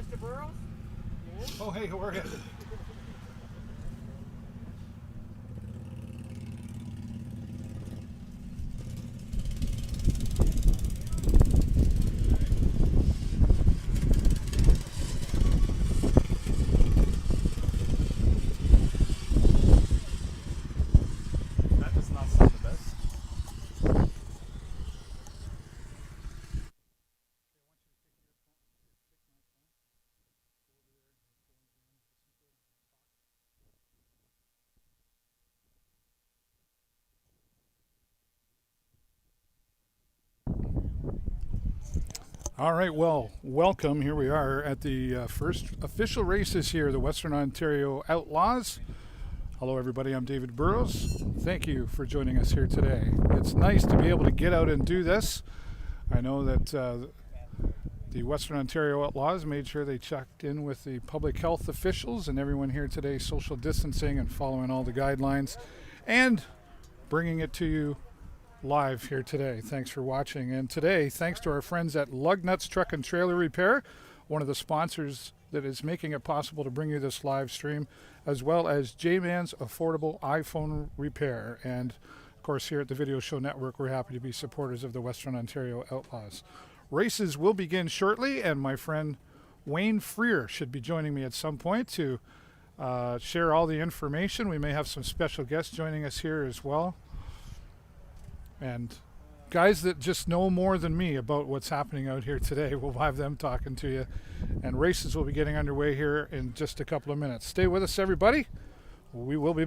Mr. Burrows? Oh, hey, how are you? That does not sound the best. All right, well, welcome. Here we are at the first official races here, the Western Ontario Outlaws. Hello, everybody. I'm David Burrows. Thank you for joining us here today. It's nice to be able to get out and do this. I know that the Western Ontario Outlaws made sure they checked in with the public health officials and everyone here today, social distancing and following all the guidelines, and bringing it to you live here today. Thanks for watching. And today, thanks to our friends at Lugnuts Truck and Trailer Repair, one of the sponsors that is making it possible to bring you this live stream, as well as Jayman's Affordable iPhone Repair. And of course, here at the Video Show Network, we're happy to be supporters of the Western Ontario Outlaws. Races will begin shortly, and my friend Wayne Freer should be joining me at some point to share all the information. We may have some special guests joining us here as well. And guys that just know more than me about what's happening out here today, we'll have them talking to you. And races will be getting underway here in just a couple of minutes. Stay with us, everybody. We will be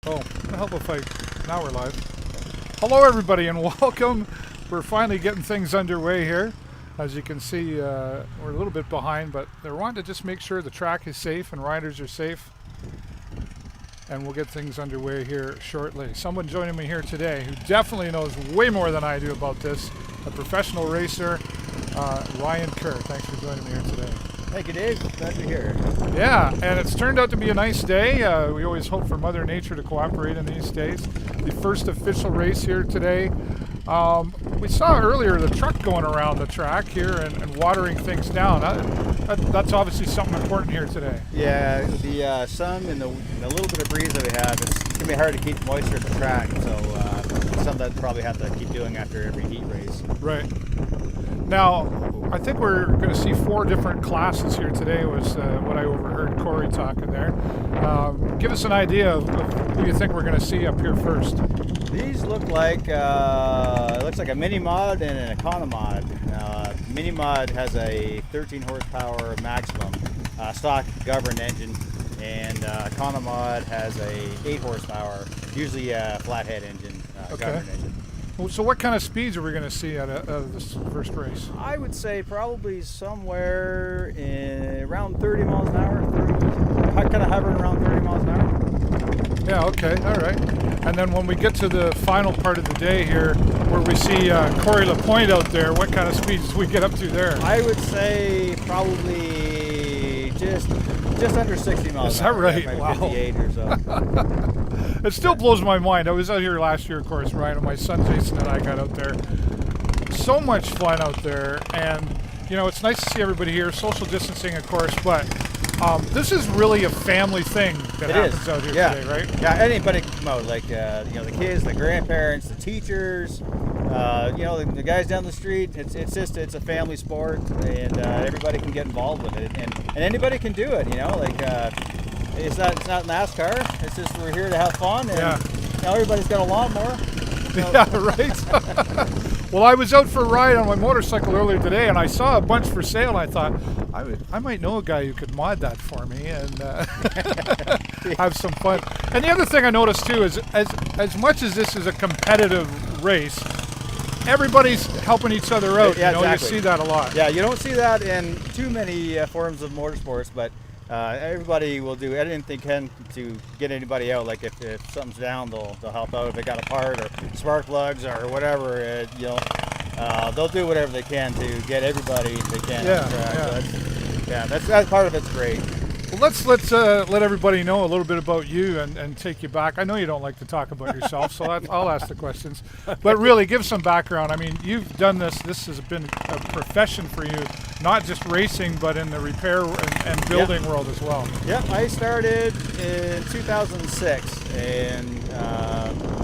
Oh, help if now we're live. Hello everybody and welcome. We're finally getting things underway here. As you can see, we're a little bit behind, but they're wanting to just make sure the track is safe and riders are safe. And we'll get things underway here shortly. Someone joining me here today who definitely knows way more than I do about this, a professional racer, Ryan Kerr. Thanks for joining me here today. Thank you, Dave. Glad you're here. Yeah, and it's turned out to be a nice day. We always hope for Mother Nature to cooperate in these days. The first official race here today. We saw earlier the truck going around the track here and watering things down. That's obviously something important here today. Yeah, the sun and the little bit of breeze that we have, it's going to be hard to keep moisture at the track. So something that probably have to keep doing after every heat race. Right. Now, I think we're going to see 4 different classes here today was what I overheard Corey talking there. Give us an idea of who you think we're going to see up here first. These look like it looks like a mini mod and an econo mod. Mini mod has a 13 horsepower maximum stock governed engine, and econo mod has a 8 horsepower, usually a flathead engine, governed engine. So what kind of speeds are we going to see out of this first race? I would say probably somewhere in around 30 miles an hour, kind of hovering around 30 miles an hour. Yeah, okay, all right. And then when we get to the final part of the day here, where we see Corey LaPointe out there, what kind of speeds do we get up to there? I would say probably just under 60 miles an hour. Is that right? Wow. 58 or so. It still blows my mind. I was out here last year, of course, Ryan, and my son Jason and I got out there. So much fun out there, and you know, it's nice to see everybody here. Social distancing, of course, but this is really a family thing that happens out here today, right? Yeah, anybody can come out, like you know, the kids, the grandparents, the teachers, you know, the guys down the street. It's a family sport, and everybody can get involved with it, and anybody can do it. You know, like. It's not NASCAR. It's just we're here to have fun, and now everybody's got a lawnmower. So. Yeah, right. Well, I was out for a ride on my motorcycle earlier today, and I saw a bunch for sale. And I thought I might know a guy who could mod that for me and have some fun. And the other thing I noticed too is as much as this is a competitive race, everybody's helping each other out. Yeah, you know, exactly. You see that a lot. Yeah, you don't see that in too many forms of motorsports, but. Everybody will do anything they can to get anybody out. Like if something's down, they'll help out. If they got a part or spark plugs or whatever, you know, they'll do whatever they can to get everybody they can. That's part of it's great. Well, let's let everybody know a little bit about you and take you back. I know you don't like to talk about yourself, so I'll ask the questions. But really, give some background. I mean, you've done this. This has been a profession for you, not just racing, but in the repair and building world as well. Yeah, I started in 2006, and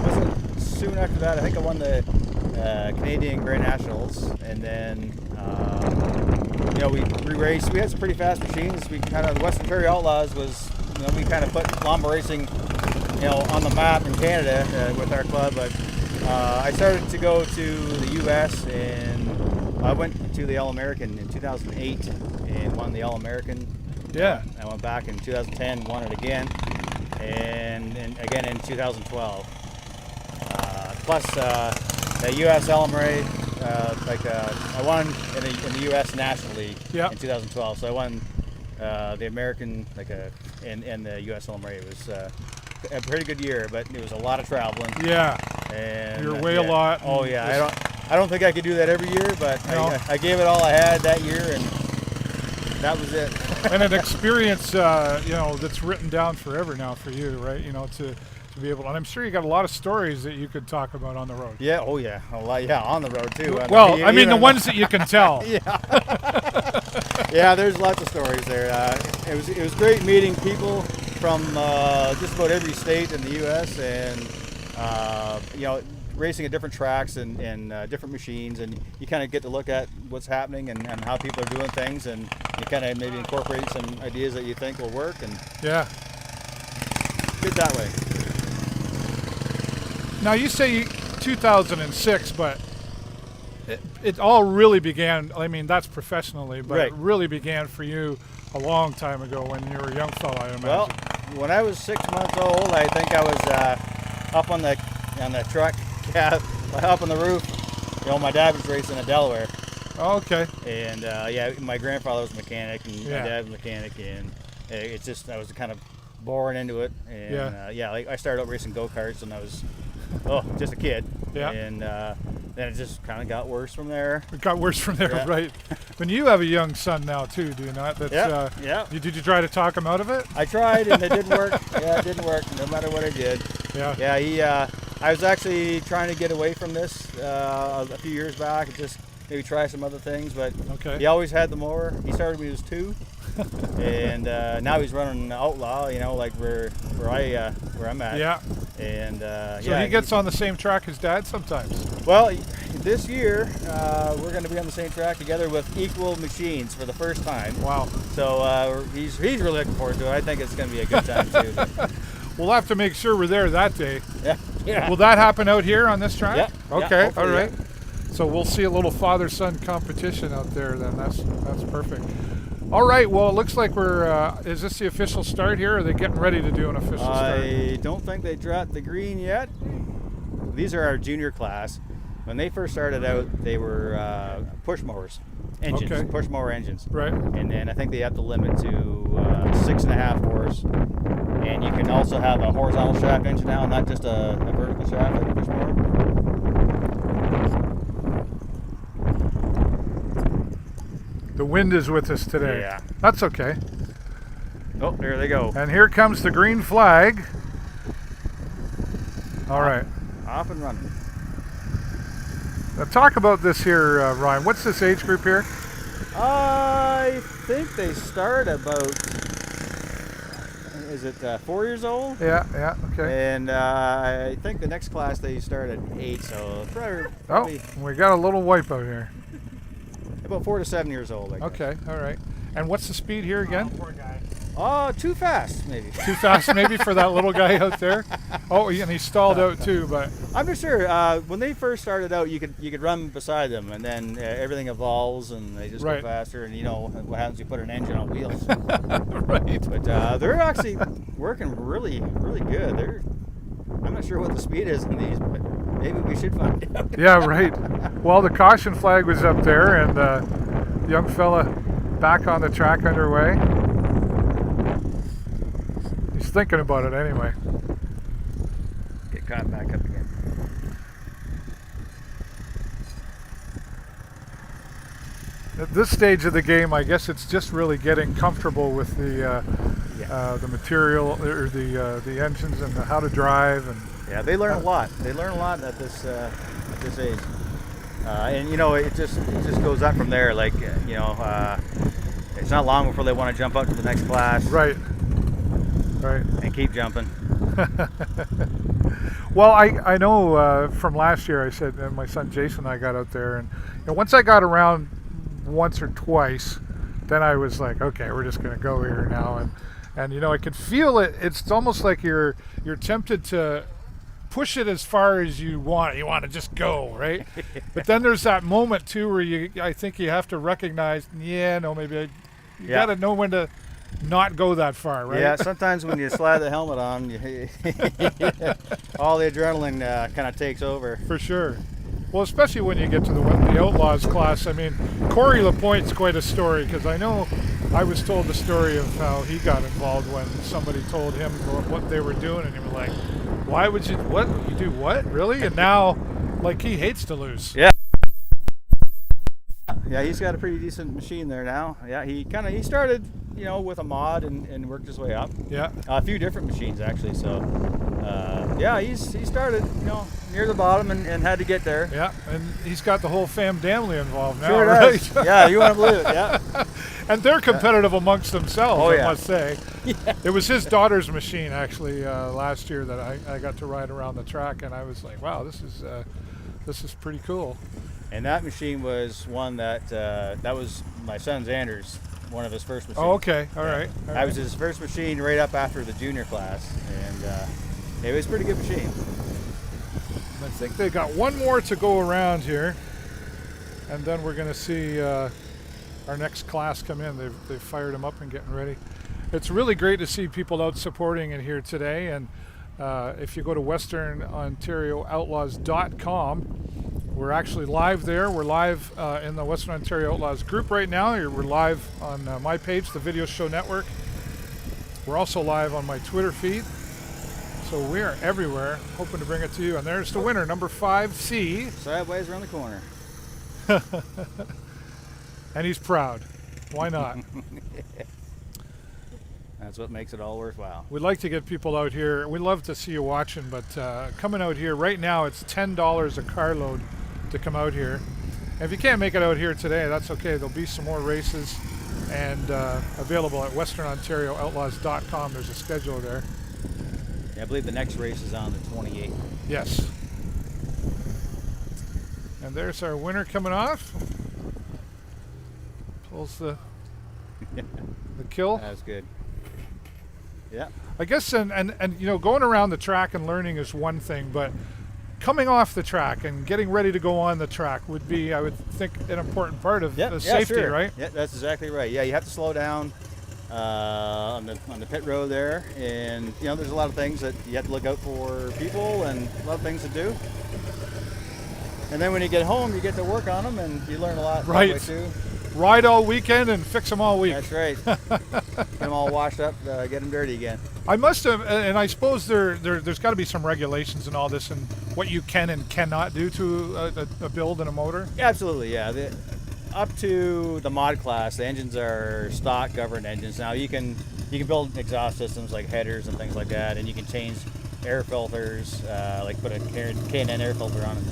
wasn't soon after that. I think I won the Canadian Grand Nationals, and then. You know, we raced. We had some pretty fast machines. We kind of the Western Ontario Outlaws was, you know, we kind of put lawnmower racing, you know, on the map in Canada with our club. But I started to go to the U.S. and I went to the All-American in 2008 and won the All-American. Yeah. I went back in 2010, won it again, and again in 2012. Plus the U.S. All-American. I won in the U.S. National League in 2012. So I won the American and the U.S. All-American. It was a pretty good year, but it was a lot of traveling. Yeah. And you're away a lot. Oh yeah. I don't think I could do that every year, but I gave it all I had that year, and that was it. And an experience, you know, that's written down forever now for you, right? You know, to be able, and I'm sure you got a lot of stories that you could talk about on the road. Yeah, oh yeah, a lot. Yeah, on the road too. Well, I mean the ones that you can tell. Yeah, there's lots of stories there. It was great meeting people from just about every state in the U.S. and you know, racing at different tracks and different machines, and you kind of get to look at what's happening and how people are doing things, and you kind of maybe incorporate some ideas that you think will work, and good that way. Now you say 2006, but it all really began, I mean, that's professionally, but it really began for you a long time ago when you were a young fella, I imagine. Well, when I was 6 months old, I think I was up on the truck cab, up on the roof. You know, my dad was racing in Delaware. Oh, okay. And yeah, my grandfather was a mechanic, and my dad was a mechanic, and it's just I was kind of born into it. And yeah, like I started out racing go-karts when I was just a kid. Yeah. And then it just kind of got worse from there. It got worse from there, right? When you have a young son now too, do you not? That's, yeah. Did you try to talk him out of it? I tried, and it didn't work. Yeah, it didn't work, no matter what I did. Yeah. Yeah, I was actually trying to get away from this a few years back and just maybe try some other things, but he always had the mower. He started when he was 2, and now he's running Outlaw, you know, like where I'm at. Yeah. And so he gets on the same track as Dad sometimes. Well, this year we're going to be on the same track together with equal machines for the first time. Wow. So he's really looking forward to it. I think it's going to be a good time too. We'll have to make sure we're there that day. Yeah. Will that happen out here on this track? Yeah. Okay. All right. So we'll see a little father-son competition out there then. That's perfect. All right. Well, it looks like we're. Is this the official start here? Or are they getting ready to do an official start? I don't think they dropped the green yet. These are our junior class. When they first started out, they were push mowers, engines, push mower engines. Right. And then I think they upped the limit to 6.5 horse. And you can also have a horizontal shaft engine now, not just a vertical shaft like a push mower. The wind is with us today. Yeah. That's okay. Oh, there they go. And here comes the green flag. All right. Off and running. Now talk about this here, Ryan. What's this age group here? I think they start about, is it 4 years old? Yeah, okay. And I think the next class they start at 8, so probably we got a little wipeout here. about 4 to 7 years old, I guess. Okay, all right. And what's the speed here again? Poor guy. Oh, too fast, maybe. Too fast, maybe, for that little guy out there. Oh, and he stalled out too, but I'm not sure. When they first started out, you could run beside them, and then everything evolves, and they just go faster. And you know what happens? You put an engine on wheels. Right. But they're actually working really, really good. I'm not sure what the speed is in these, but maybe we should find out. Yeah, right. Well, the caution flag was up there, and the young fella back on the track underway. He's thinking about it anyway. Get caught back up again. At this stage of the game, I guess it's just really getting comfortable with the material or the engines and how to drive. And yeah, they learn a lot. They learn a lot at this age, and you know it just goes up from there. Like it's not long before they want to jump up to the next class. Right. And keep jumping. Well, I know from last year I said my son Jason and I got out there, and once I got around once or twice, then I was like, okay, we're just going to go here now, and I could feel it. It's almost like you're tempted to push it as far as you want. You want to just go, right? But then there's that moment too where I think you have to recognize, maybe you got to know when to not go that far, right? Yeah, sometimes when you slide the helmet on, all the adrenaline kind of takes over. For sure. Well, especially when you get to the Outlaws class. I mean, Corey LaPointe's quite a story, because I know I was told the story of how he got involved when somebody told him what they were doing, and he was like, why would you, what? You do what? Really? And now, like, he hates to lose. Yeah. Yeah, he's got a pretty decent machine there now. Yeah, he started, with a mod and worked his way up. Yeah. A few different machines actually. So, he started, near the bottom and had to get there. Yeah, and he's got the whole family involved now. Sure right? does. Yeah, you want to believe it. Yeah. And they're competitive amongst themselves. Oh, yeah. I must say. Yeah. It was his daughter's machine actually last year that I got to ride around the track, and I was like, wow, this is pretty cool. And that machine was one that was my son Xander's, one of his first machines. Oh, okay. All right. That was his first machine right up after the junior class, and it was a pretty good machine. I think they got one more to go around here, and then we're going to see our next class come in. They've fired them up and getting ready. It's really great to see people out supporting it here today. And if you go to WesternOntarioOutlaws.com, we're actually live there. We're live in the Western Ontario Outlaws group right now. We're live on my page, the Video Show Network. We're also live on my Twitter feed. So we are everywhere, hoping to bring it to you. And there's the winner, number 5C. Sideways around the corner. And he's proud. Why not? That's what makes it all worthwhile. We'd like to get people out here. We'd love to see you watching, but coming out here right now, it's $10 a carload to come out here. And if you can't make it out here today, that's okay. There'll be some more races and available at WesternOntarioOutlaws.com. There's a schedule there. Yeah, I believe the next race is on the 28th. Yes. And there's our winner coming off. Pulls the kill. That's good. Yeah. I guess, and you know, going around the track and learning is one thing, but coming off the track and getting ready to go on the track would be, I would think, an important part of the safety, sure. right? Yeah, that's exactly right. Yeah, you have to slow down on the pit road there, and you know, there's a lot of things that you have to look out for people, and a lot of things to do. And then when you get home, you get to work on them, and you learn a lot that way too. Ride all weekend and fix them all week. That's right. Get them all washed up, get them dirty again. I must have, and I suppose there's got to be some regulations and all this, and what you can and cannot do to a build and a motor. Yeah, absolutely, yeah. Up to the mod class, the engines are stock governed engines. Now you can build exhaust systems like headers and things like that, and you can change air filters, like put a K&N air filter on it.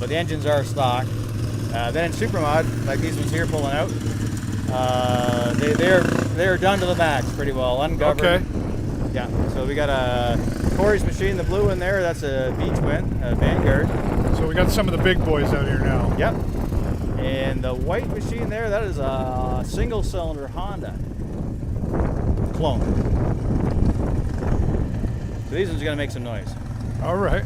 But the engines are stock. Then in Supermod, like these ones here pulling out, they're done to the max pretty well, ungoverned. Okay. Yeah, so we got a Corey's machine, the blue in there, that's a V-twin, a Vanguard. So we got some of the big boys out here now. Yep. And the white machine there, that is a single cylinder Honda clone. So these ones are gonna make some noise. All right.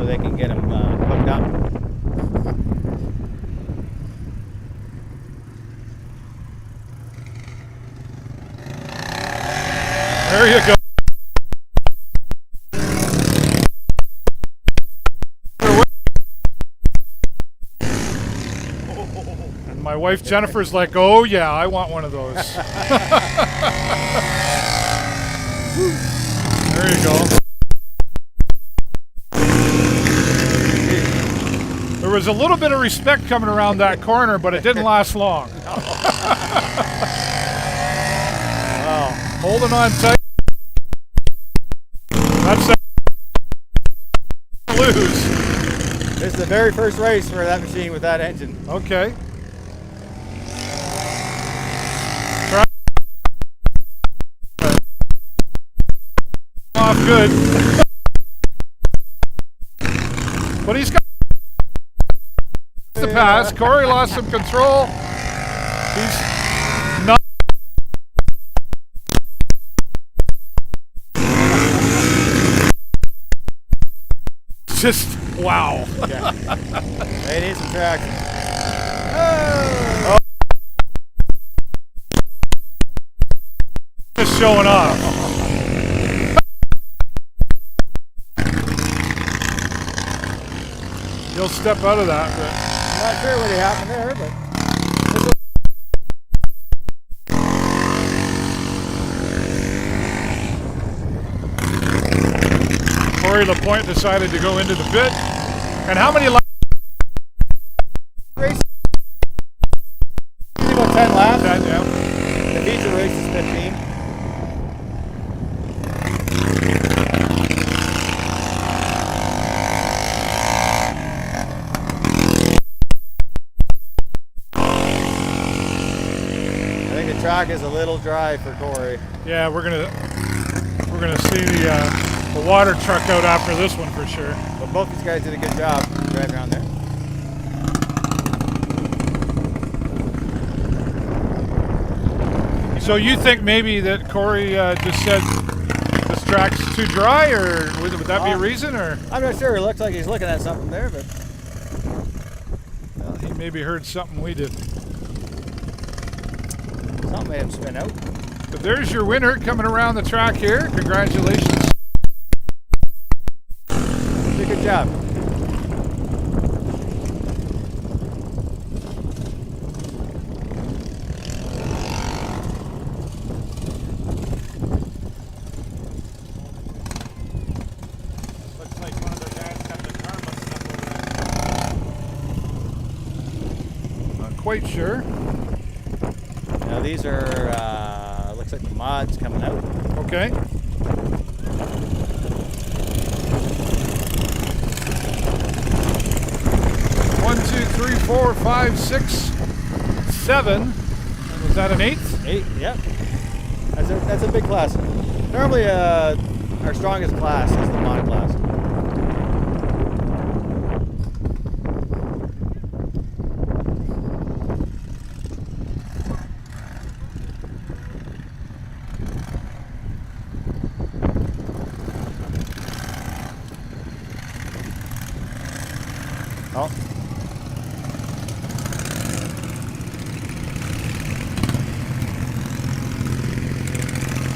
They can get them hooked up. There you go. And my wife Jennifer's like, oh yeah, I want one of those. There you go. There was a little bit of respect coming around that corner, but it didn't last long. Wow. Holding on tight. That's that lose. This is the very first race for that machine with that engine. Okay. Off good. But he's got the pass. Corey lost some control. He's not. Just wow. Yeah. They need some traction. Oh. Just showing off. He'll step out of that. But I'm not sure what happened there, but. Corey Lapointe decided to go into the pit. And how many laps? Race? About 10 laps. 10, yeah. The feature race is 15. I think the track is a little dry for Corey. Yeah, we're gonna see the water truck out after this one for sure. But both these guys did a good job driving around there. So you think maybe that Corey just said, let's track's too dry, or would that be a reason? Or I'm not sure. It looks like he's looking at something there, but well, he maybe heard something we didn't. something may have spin out. But there's your winner coming around the track here. Congratulations. You did a good job. Looks like one of the guys got the car messed up over there. Not quite sure. Now these are, looks like the mods coming out. Okay. One, two, three, 4, 5, 6, 7. And was that an 8th? 8, yep. That's a big class. Normally, our strongest class is the mod class. Oh.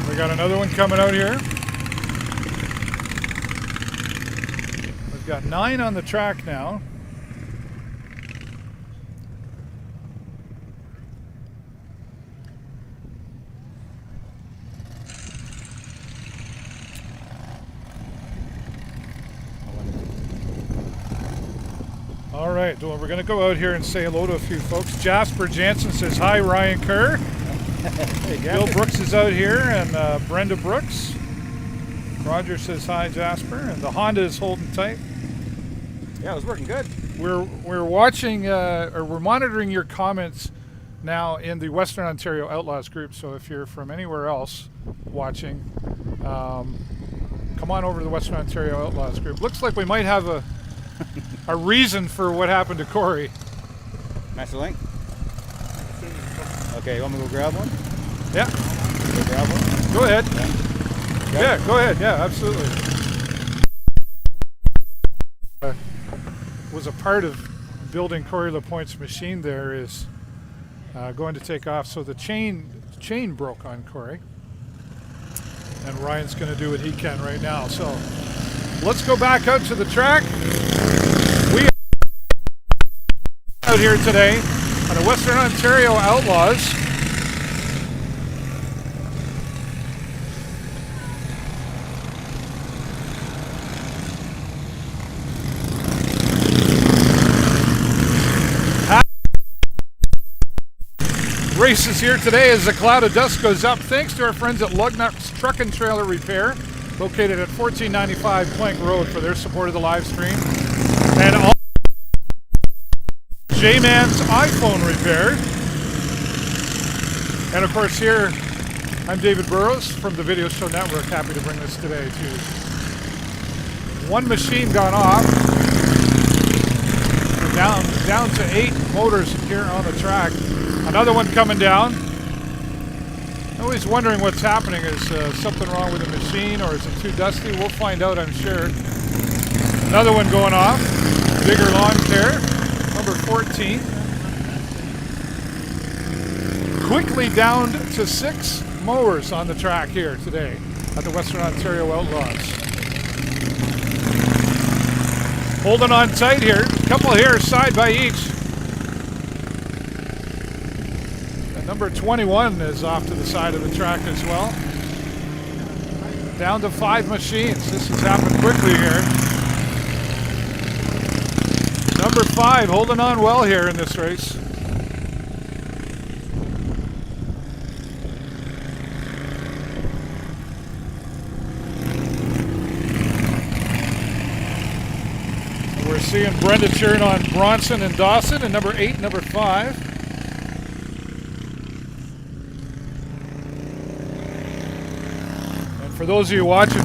We got another one coming out here. We've got 9 on the track now. All right, well, we're going to go out here and say hello to a few folks. Jasper Jansen says hi, Ryan Kerr. Hey, Bill Brooks is out here, and Brenda Brooks. Roger says hi, Jasper, and the Honda is holding tight. Yeah, it was working good. We're watching, or we're monitoring your comments now in the Western Ontario Outlaws group. So if you're from anywhere else watching, come on over to the Western Ontario Outlaws group. Looks like we might have a reason for what happened to Corey. Master Link. Okay, you want me to go grab one? Yeah, Go grab one? go ahead. Yeah. Yeah, go ahead. Yeah, absolutely. Was a part of building Corey LaPointe's machine there is going to take off. So the chain broke on Corey. And Ryan's going to do what he can right now. So let's go back out to the track. We are out here today on the Western Ontario Outlaws. Races here today as the cloud of dust goes up. Thanks to our friends at Lugnut's Truck and Trailer Repair, located at 1495 Plank Road, for their support of the live stream. And all Jayman's iPhone repair. And of course here, I'm David Burrows from the Video Show Network. Happy to bring this today to you. One machine gone off. We're down to 8 motors here on the track. Another one coming down. Always wondering what's happening. Is something wrong with the machine, or is it too dusty? We'll find out, I'm sure. Another one going off. Bigger lawn care, number 14. Quickly down to 6 mowers on the track here today at the Western Ontario Outlaws. Holding on tight here. A couple here side by each. Number 21 is off to the side of the track as well. Down to 5 machines. This has happened quickly here. Number 5 holding on well here in this race. We're seeing Brenda cheering on Bronson and Dawson, and number 8, number 5. For those of you watching,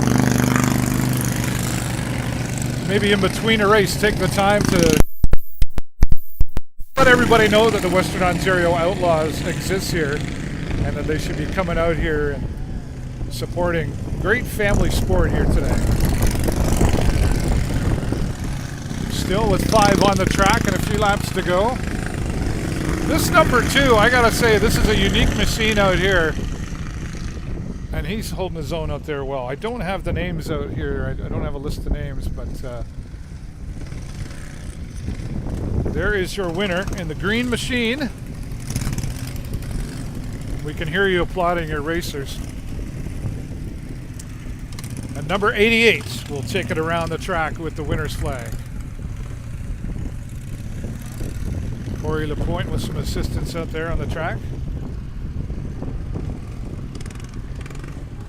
maybe in between a race, take the time to let everybody know that the Western Ontario Outlaws exists here, and that they should be coming out here and supporting great family sport here today. Still with 5 on the track and a few laps to go. This number 2, I gotta say, this is a unique machine out here. And he's holding his own out there well. I don't have the names out here. I don't have a list of names, but there is your winner in the green machine. We can hear you applauding your racers. And number 88 will take it around the track with the winner's flag. Corey Lapointe with some assistance out there on the track.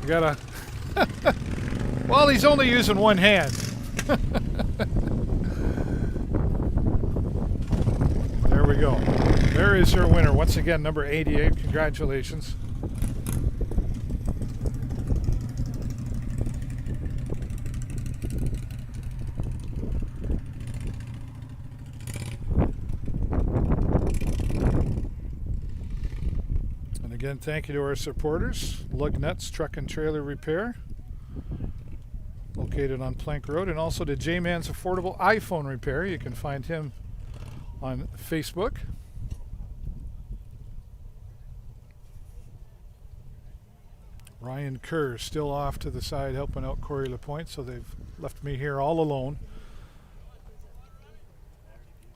You gotta... well, he's only using one hand. There we go. There is your winner. Once again, number 88. Congratulations. Again, thank you to our supporters, Lug Nuts Truck and Trailer Repair, located on Plank Road, and also to Jayman's Affordable iPhone Repair. You can find him on Facebook. Ryan Kerr still off to the side helping out Corey Lapointe, so they've left me here all alone.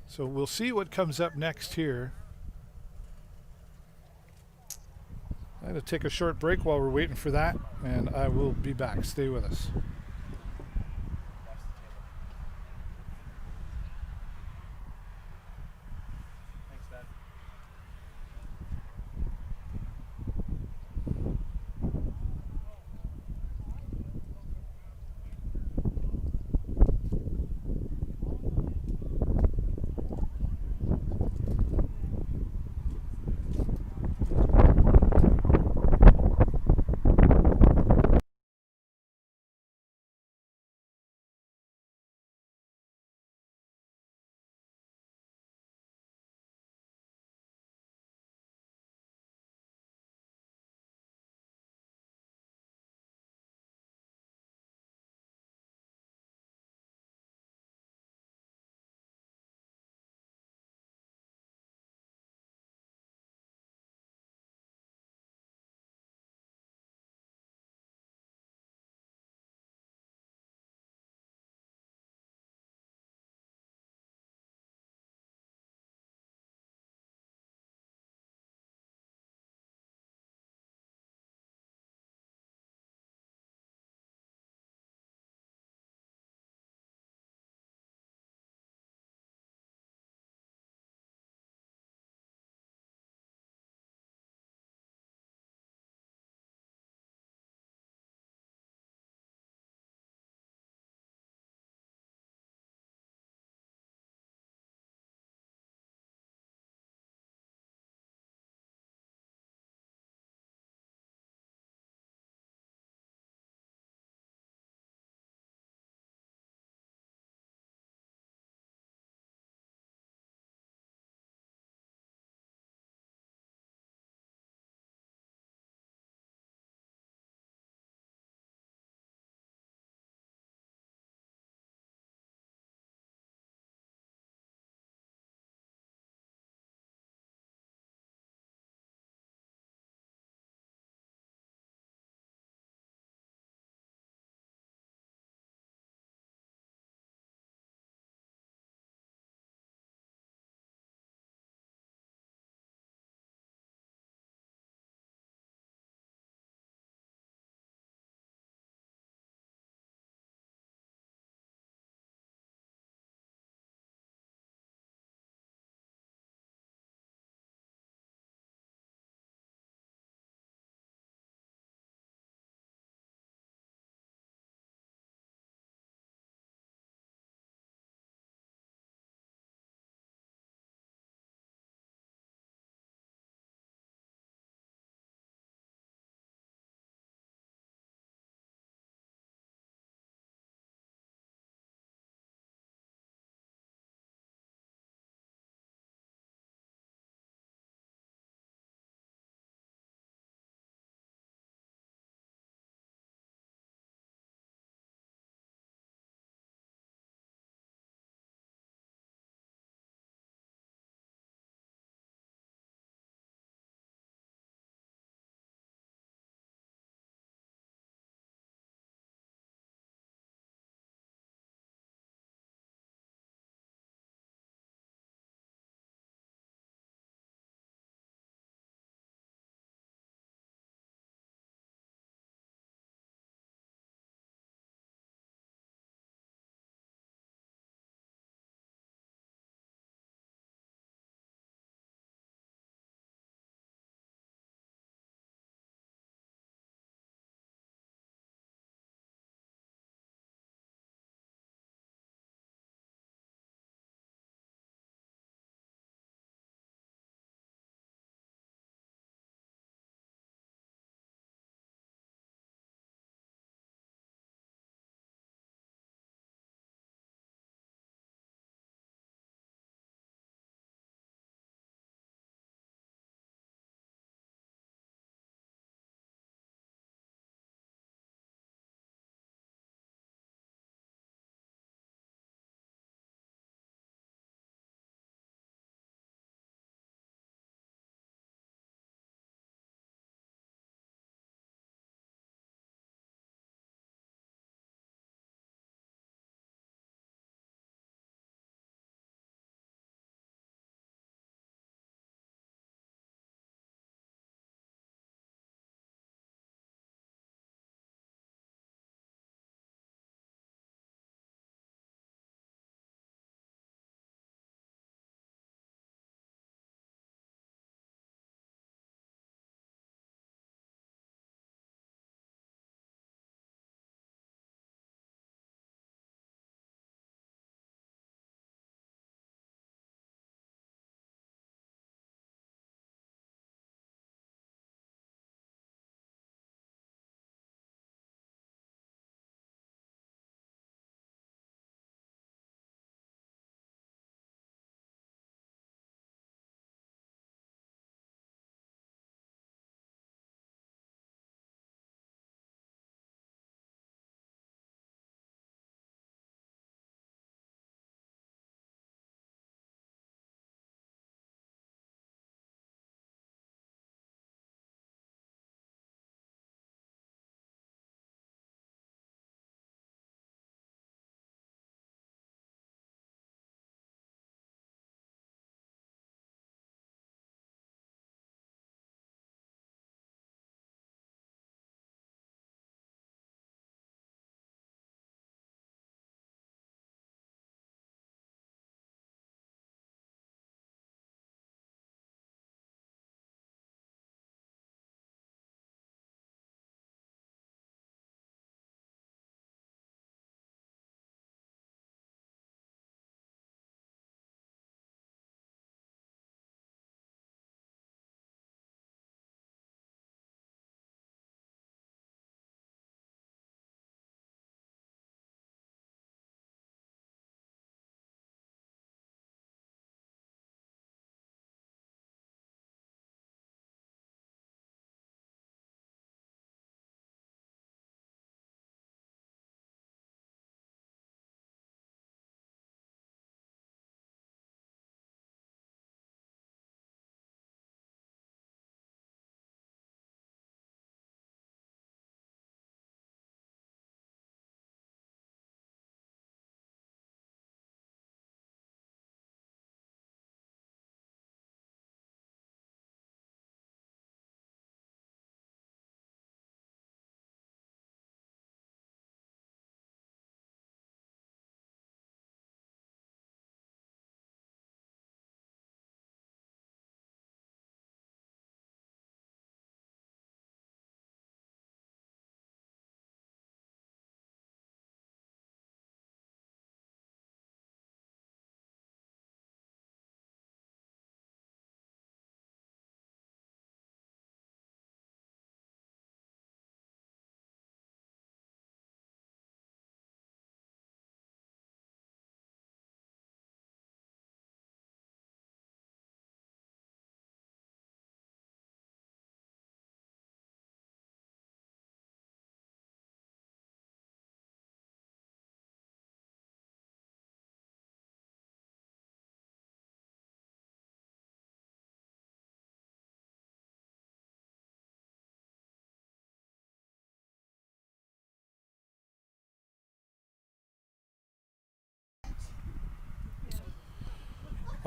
So we'll see what comes up next here. I'm going to take a short break while we're waiting for that, and I will be back. Stay with us.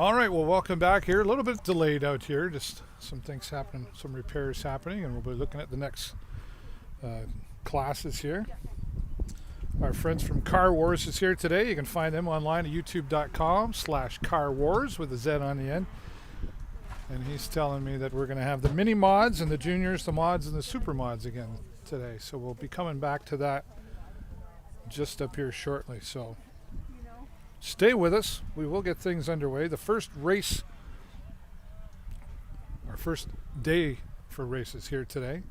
All right, well, welcome back here. A little bit delayed out here, just some things happening, some repairs happening, and we'll be looking at the next classes here. Our friends from Car Wars is here today. You can find them online at youtube.com/Car Wars with a Z on the end. And he's telling me that we're going to have the mini mods and the juniors, the mods and the super mods again today. So we'll be coming back to that just up here shortly. So stay with us. We will get things underway. The first race, our first day for races here today,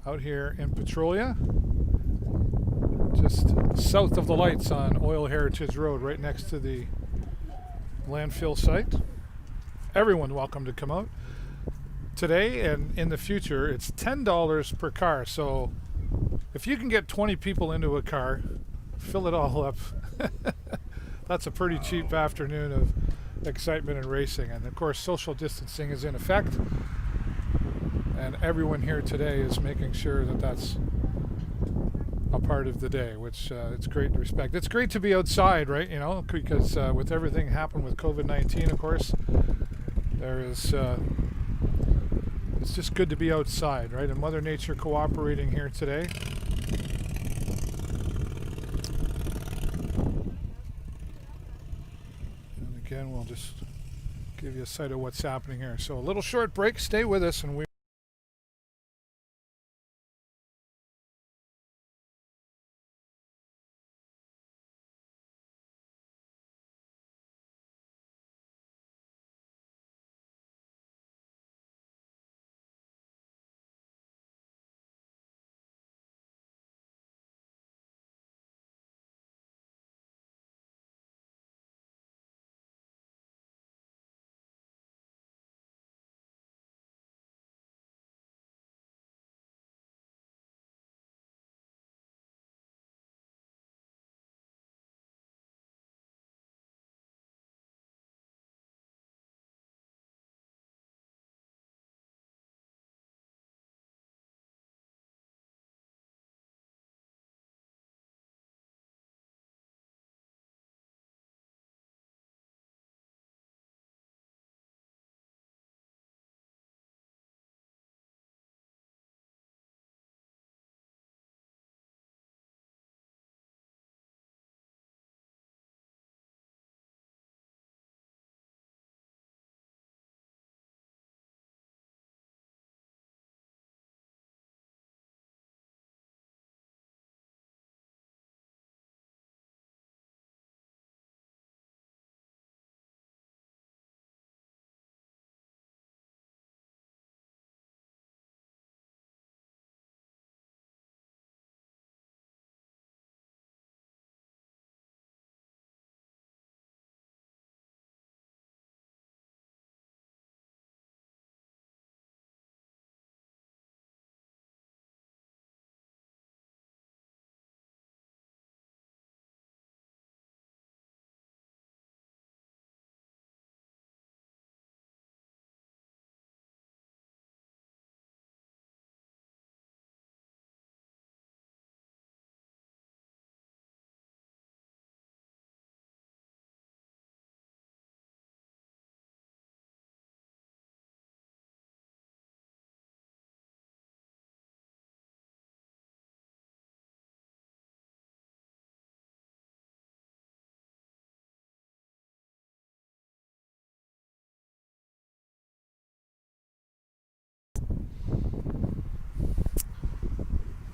out here in Petrolia, just south of the lights on Oil Heritage Road, right next to the landfill site. Everyone welcome to come out. Today and in the future, it's $10 per car. So if you can get 20 people into a car, fill it all up. That's a pretty cheap afternoon of excitement and racing. And of course, social distancing is in effect. And everyone here today is making sure that that's a part of the day, which it's great to respect. It's great to be outside, right? You know, because with everything happened with COVID-19, of course, there is, it's just good to be outside, right? And Mother Nature cooperating here today. And again, we'll just give you a sight of what's happening here. So a little short break, stay with us, and we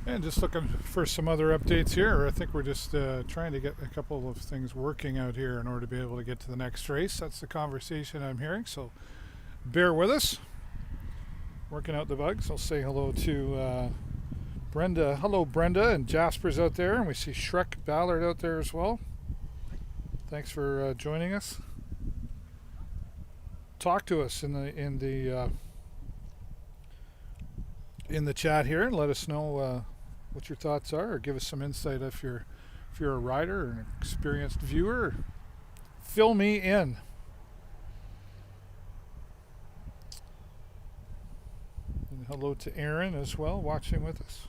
and just looking for some other updates here. I think we're just trying to get a couple of things working out here in order to be able to get to the next race. That's the conversation I'm hearing, so bear with us. Working out the bugs. I'll say hello to Brenda. Hello, Brenda, and Jasper's out there, and we see Shrek Ballard out there as well. Thanks for joining us. Talk to us in the chat here and let us know what your thoughts are, or give us some insight if you're a rider or an experienced viewer. Fill me in. And hello to Aaron as well, watching with us.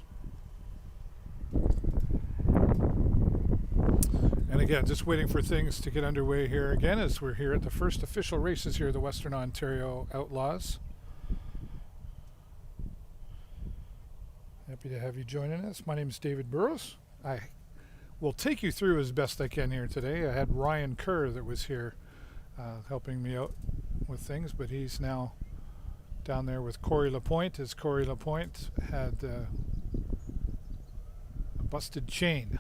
And again, just waiting for things to get underway here again as we're here at the first official races here at the Western Ontario Outlaws. Happy to have you joining us. My name is David Burrows. I will take you through as best I can here today. I had Ryan Kerr that was here helping me out with things, but he's now down there with Corey Lapointe, as Corey Lapointe had a busted chain,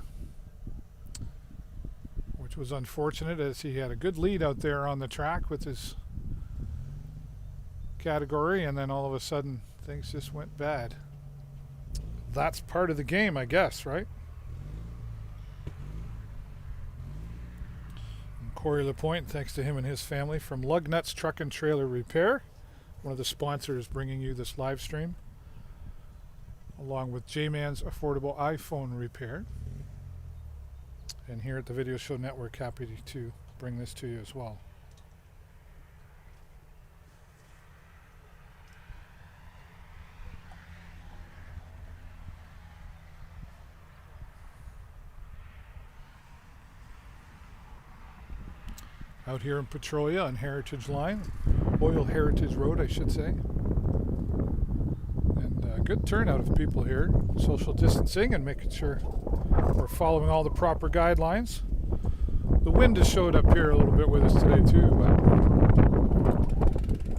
which was unfortunate as he had a good lead out there on the track with his category, and then all of a sudden things just went bad. That's part of the game, I guess, right? And Corey Lapointe, thanks to him and his family from Lug Nuts Truck and Trailer Repair, one of the sponsors bringing you this live stream, along with Jayman's Affordable iPhone Repair. And here at the Video Show Network, happy to bring this to you as well. Out here in Petrolia on Heritage Line, Oil Heritage Road, I should say. And good turnout of people here, social distancing and making sure we're following all the proper guidelines. The wind has showed up here a little bit with us today too, but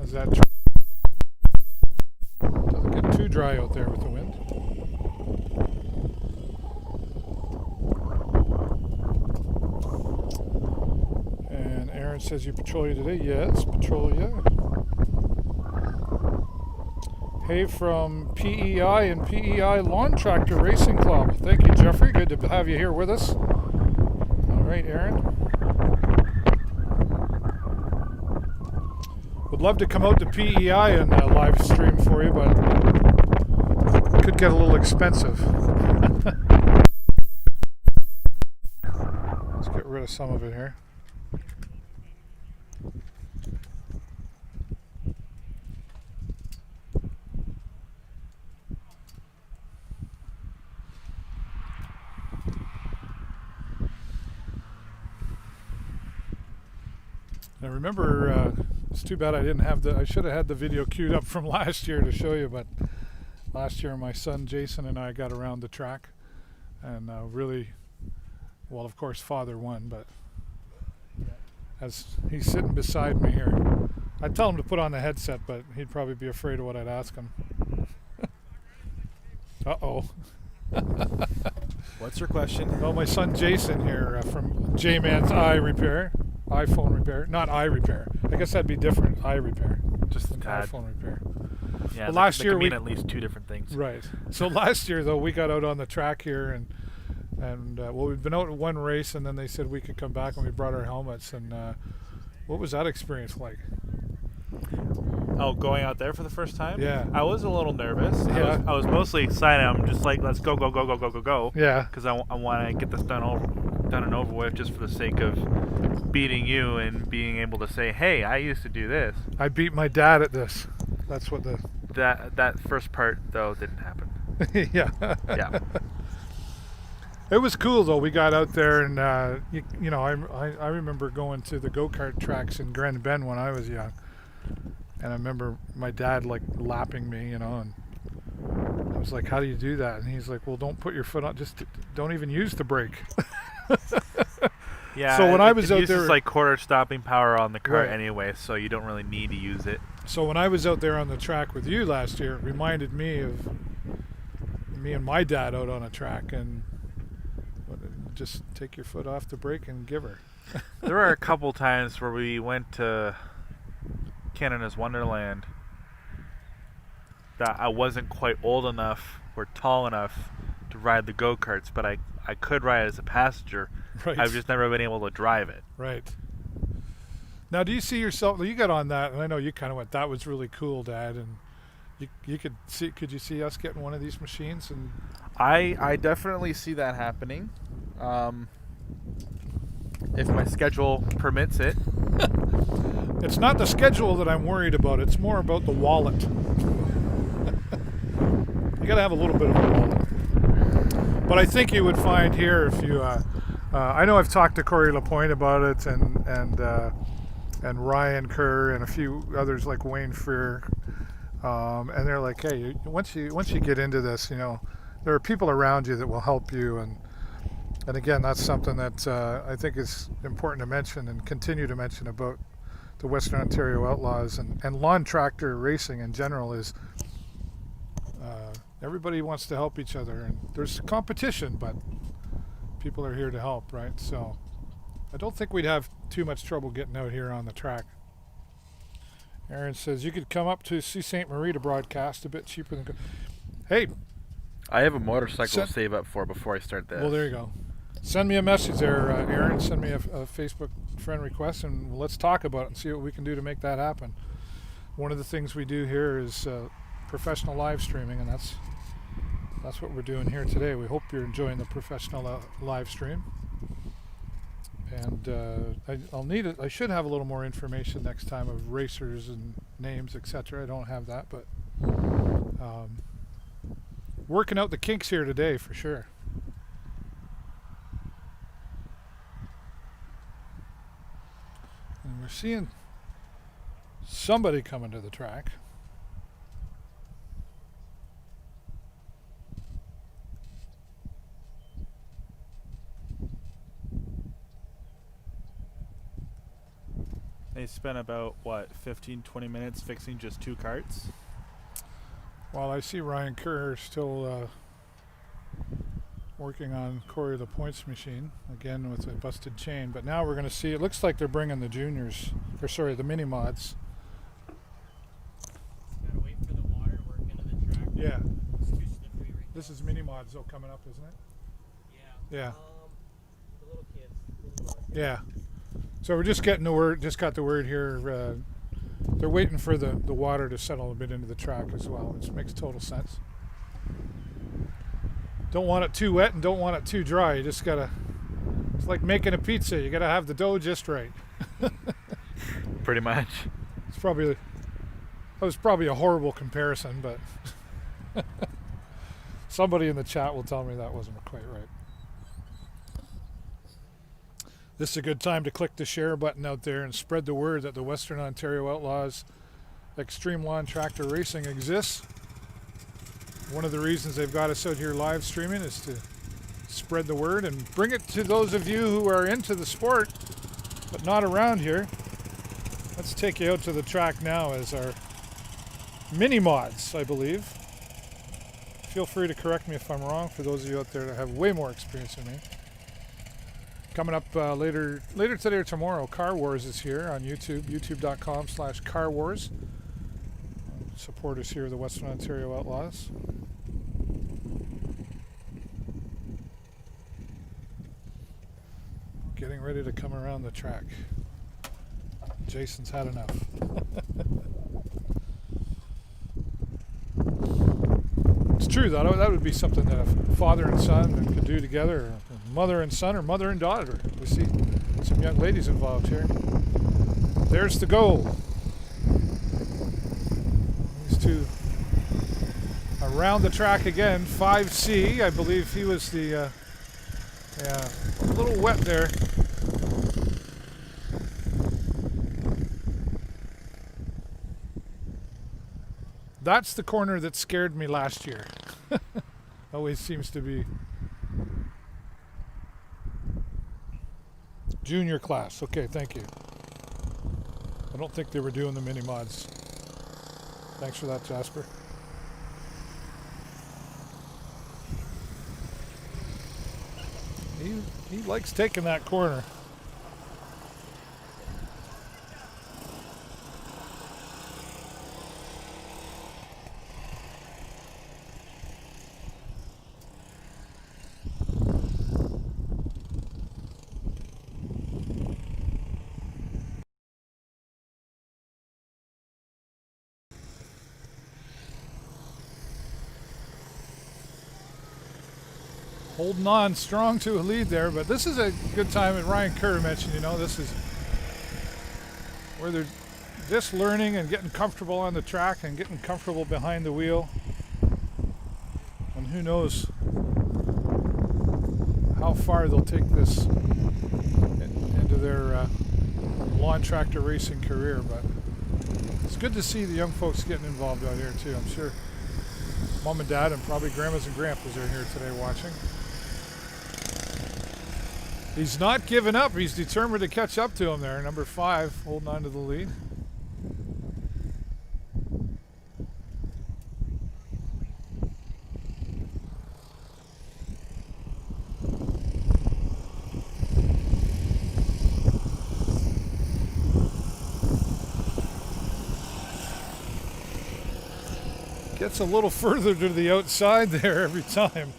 as that doesn't get too dry out there with the wind. And Aaron says you Petrolia today. Yes, Petrolia. Hey, from PEI and PEI Lawn Tractor Racing Club. Thank you, Jeffrey. Good to have you here with us. All right, Aaron. Would love to come out to PEI and live stream for you, but it could get a little expensive. Let's get rid of some of it here. I remember, it's too bad I didn't have I should have had the video queued up from last year to show you, but last year my son Jason and I got around the track and really, well, of course father won, but as he's sitting beside me here, I'd tell him to put on the headset, but he'd probably be afraid of what I'd ask him. Uh-oh. What's your question? Well, my son Jason here from Jayman's iPhone repair, not eye repair. I guess that'd be different. Eye repair, Just than iPhone repair. Yeah, well, last year could mean we at least two different things. Right. So last year though, we got out on the track here and well, we've been out at one race, and then they said we could come back, and we brought our helmets. And what was that experience like? Oh, going out there for the first time? Yeah. I was a little nervous. Yeah. I was mostly excited. I'm just like, let's go. Yeah. Because I want to get this done and over with, just for the sake of beating you and being able to say, hey, I used to do this. I beat my dad at this. That's what That first part, though, didn't happen. yeah. Yeah. It was cool though. We got out there, and you know, I remember going to the go-kart tracks in Grand Bend when I was young, and I remember my dad like lapping me, you know, and I was like, "How do you do that?" And he's like, "Well, don't put your foot on. Just don't even use the brake." Yeah. So when I was out there, there, like quarter stopping power on the cart Right. anyway, so you don't really need to use it. So when I was out there on the track with you last year, it reminded me of me and my dad out on a track, and just take your foot off the brake and give her. There were a couple times where we went to Canada's Wonderland that I wasn't quite old enough or tall enough to ride the go-karts, but I could ride as a passenger. Right. I've just never been able to drive it. Right. Now, do you see yourself? You got on that, and I know you kind of went, "That was really cool, Dad." And you could see. Could you see us getting one of these machines? And I definitely see that happening. If my schedule permits it. it's not the schedule that I'm worried about. It's more about the wallet. You got to have a little bit of a wallet. But I think you would find here, if you I know I've talked to Corey LaPointe about it, and Ryan Kerr and a few others like Wayne Freer, and they're like, hey, once you get into this, you know, there are people around you that will help you, and again, that's something that I think is important to mention and continue to mention about the Western Ontario Outlaws and lawn tractor racing in general is everybody wants to help each other, and there's competition, but people are here to help, right? So I don't think we'd have too much trouble getting out here on the track. Aaron says you could come up to Sault Ste. Marie to broadcast, a bit cheaper than. Hey, I have a motorcycle to save up for before I start this. well, there you go. Send me a message there, Aaron. Send me a Facebook friend request, and let's talk about it and see what we can do to make that happen. One of the things we do here is professional live streaming, and that's what we're doing here today. We hope you're enjoying the professional live stream. And I should have a little more information next time of racers and names, etc. I don't have that, but working out the kinks here today for sure. And we're seeing somebody coming to the track. They spent about, 15-20 minutes fixing just 2 carts? Well, I see Ryan Kerr still working on Corey LaPointe's machine, again with a busted chain. But now we're going to see, it looks like they're bringing the juniors, or sorry, the mini mods. Gotta wait for the water to work into the track. Yeah. It's too slippery right This is mini mods though coming up, isn't it? now. Yeah. The little kids. Little mods. Yeah. So we're just getting the word, just got the word here. They're waiting for the water to settle a bit into the track as well, which makes total sense. Don't want it too wet and don't want it too dry. You just gotta, it's like making a pizza. You gotta have the dough just right. Pretty much. That was probably a horrible comparison, but somebody in the chat will tell me that wasn't quite right. This is a good time to click the share button out there and spread the word that the Western Ontario Outlaws Extreme Lawn Tractor Racing exists. One of the reasons they've got us out here live streaming is to spread the word and bring it to those of you who are into the sport but not around here. Let's take you out to the track now as our mini mods, I believe. Feel free to correct me if I'm wrong for those of you out there that have way more experience than me. Coming up later today or tomorrow, Car Wars is here on YouTube, youtube.com/carwars. Supporters here of the Western Ontario Outlaws. Getting ready to come around the track. Jason's had enough. It's true, though. That would be something that a father and son could do together, or mother and son, or mother and daughter. We see some young ladies involved here. There's the goal. These two around the track again. 5C, I believe he was the, yeah, a little wet there. That's the corner that scared me last year. Always seems to be. Junior class. Okay, thank you. I don't think they were doing the mini mods. Thanks for that, Jasper. He likes taking that corner. Holding on strong to a lead there, but this is a good time, and Ryan Kerr mentioned, you know, this is where they're just learning and getting comfortable on the track and getting comfortable behind the wheel. And who knows how far they'll take this into their lawn tractor racing career. But it's good to see the young folks getting involved out here too. I'm sure mom and dad and probably grandmas and grandpas are here today watching. He's not giving up. He's determined to catch up to him there. Number 5 holding on to the lead. Gets a little further to the outside there every time.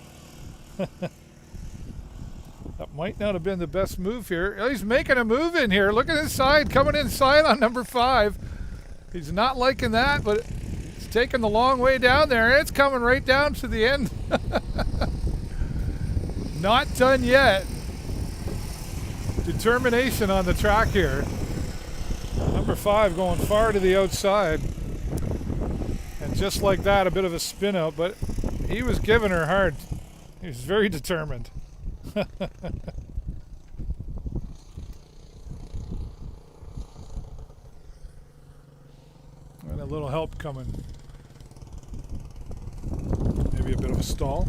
That might not have been the best move here. Oh, he's making a move in here. Look at his side, coming inside on number 5. He's not liking that, but it's taking the long way down there. It's coming right down to the end. Not done yet. Determination on the track here. Number 5 going far to the outside. And just like that, a bit of a spin out, but he was giving her hard. He was very determined. And a little help coming. Maybe a bit of a stall.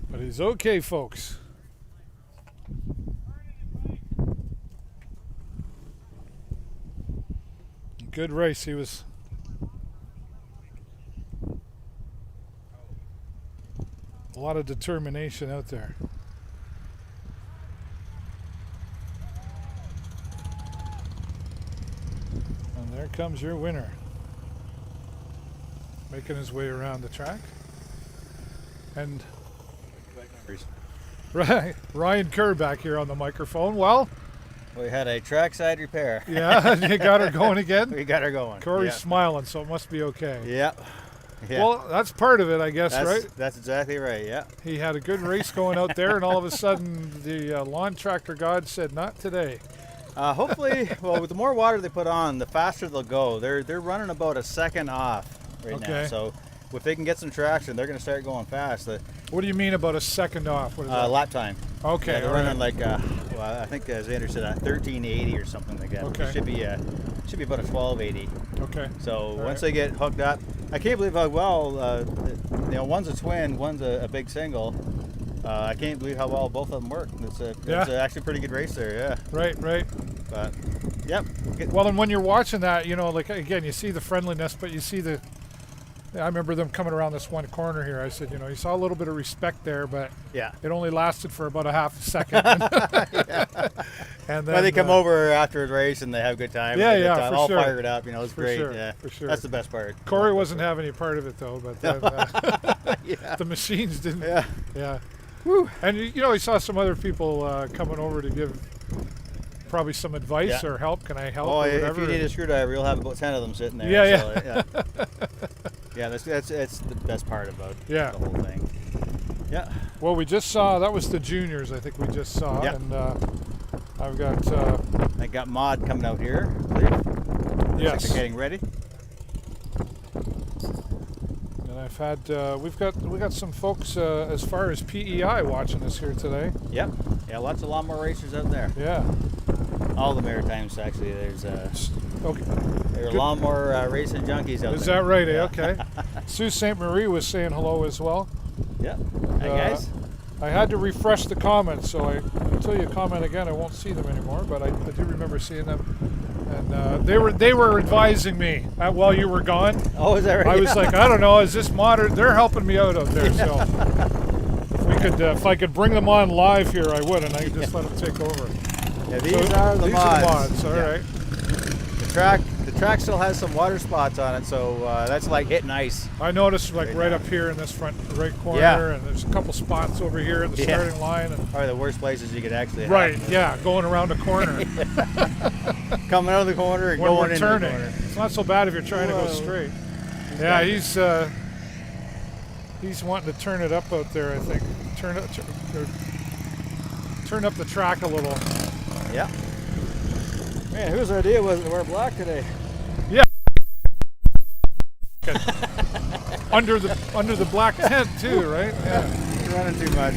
But he's okay, folks. Good race. He was a lot of determination out there. And there comes your winner. Making his way around the track. And right, Ryan Kerr back here on the microphone. Well, We had a trackside repair. yeah, you got her going again? We got her going. Corey's yeah. smiling, so it must be okay. Yeah. Yeah. Well, that's part of it, I guess, that's, right? That's exactly right, yeah. He had a good race going out there, and all of a sudden the lawn tractor god said, not today. Hopefully, well, with the more water they put on, the faster they'll go. They're running about a second off right now. So if they can get some traction, they're going to start going fast. What do you mean about a second off? What is that? Lap time. Okay. Yeah, they're all running right. like, well, I think as Xander said, 1380 or something like that. Okay. It should be about a 1280. Okay. So once right. they get hooked up, I can't believe how well, one's a twin, one's a big single. I can't believe how well both of them work. It's actually a pretty good race there, yeah. Right. But, yep. Well, and when you're watching that, like, again, you see the friendliness, but you see I remember them coming around this one corner here. I said, you saw a little bit of respect there, but yeah, it only lasted for about a half a second. Yeah. And then well, they come over after the race and they have a good time. Yeah, good yeah, time. for all sure. fired up. It's For great. sure, Yeah, for sure. That's the best part. Corey wasn't having any part of it though, but then, Yeah. the machines didn't. Yeah. Yeah. Whew. And he saw some other people coming over to give probably some advice or help. Can I help? Oh, or if whatever. you need a screwdriver, you'll have about 10 of them sitting there. Yeah, so, yeah. Yeah, that's the best part about the whole thing. Yeah. Well, we just saw, that was the juniors, I think we just saw. Yep. And I've got... I got Mod coming out here, I believe. Yes. They're getting ready. And I've had, we got some folks as far as PEI watching us here today. Yep. Yeah, lots of lawnmower racers out there. Yeah. All the Maritimes, actually. There's Okay. there are lawnmower racing junkies out there. Is that right? Yeah. Okay. Sue St. Marie was saying hello as well. Yeah. Hey, guys. I had to refresh the comments, so until you comment again, I won't see them anymore. But I do remember seeing them, and they were advising me while you were gone. Oh, is that right? I was like, I don't know, is this modern? They're helping me out there. So if I could bring them on live here, I would, and I could just let them take over. Yeah, these are the mods. All right. The track still has some water spots on it, so that's like hitting ice. I noticed right now. up here in this front right corner, Yeah. and there's a couple spots over here in the starting line. And Probably the worst places you could actually right, have. yeah, going around a corner. Coming out of the corner and when going we're into turning. the corner. It's not so bad if you're trying to go Whoa. straight. Yeah, he's wanting to turn it up out there, I think. turn up the track a little. Yeah. Man, whose idea was it to wear black today? Yeah. under the black tent too, right? Yeah. You're running too much.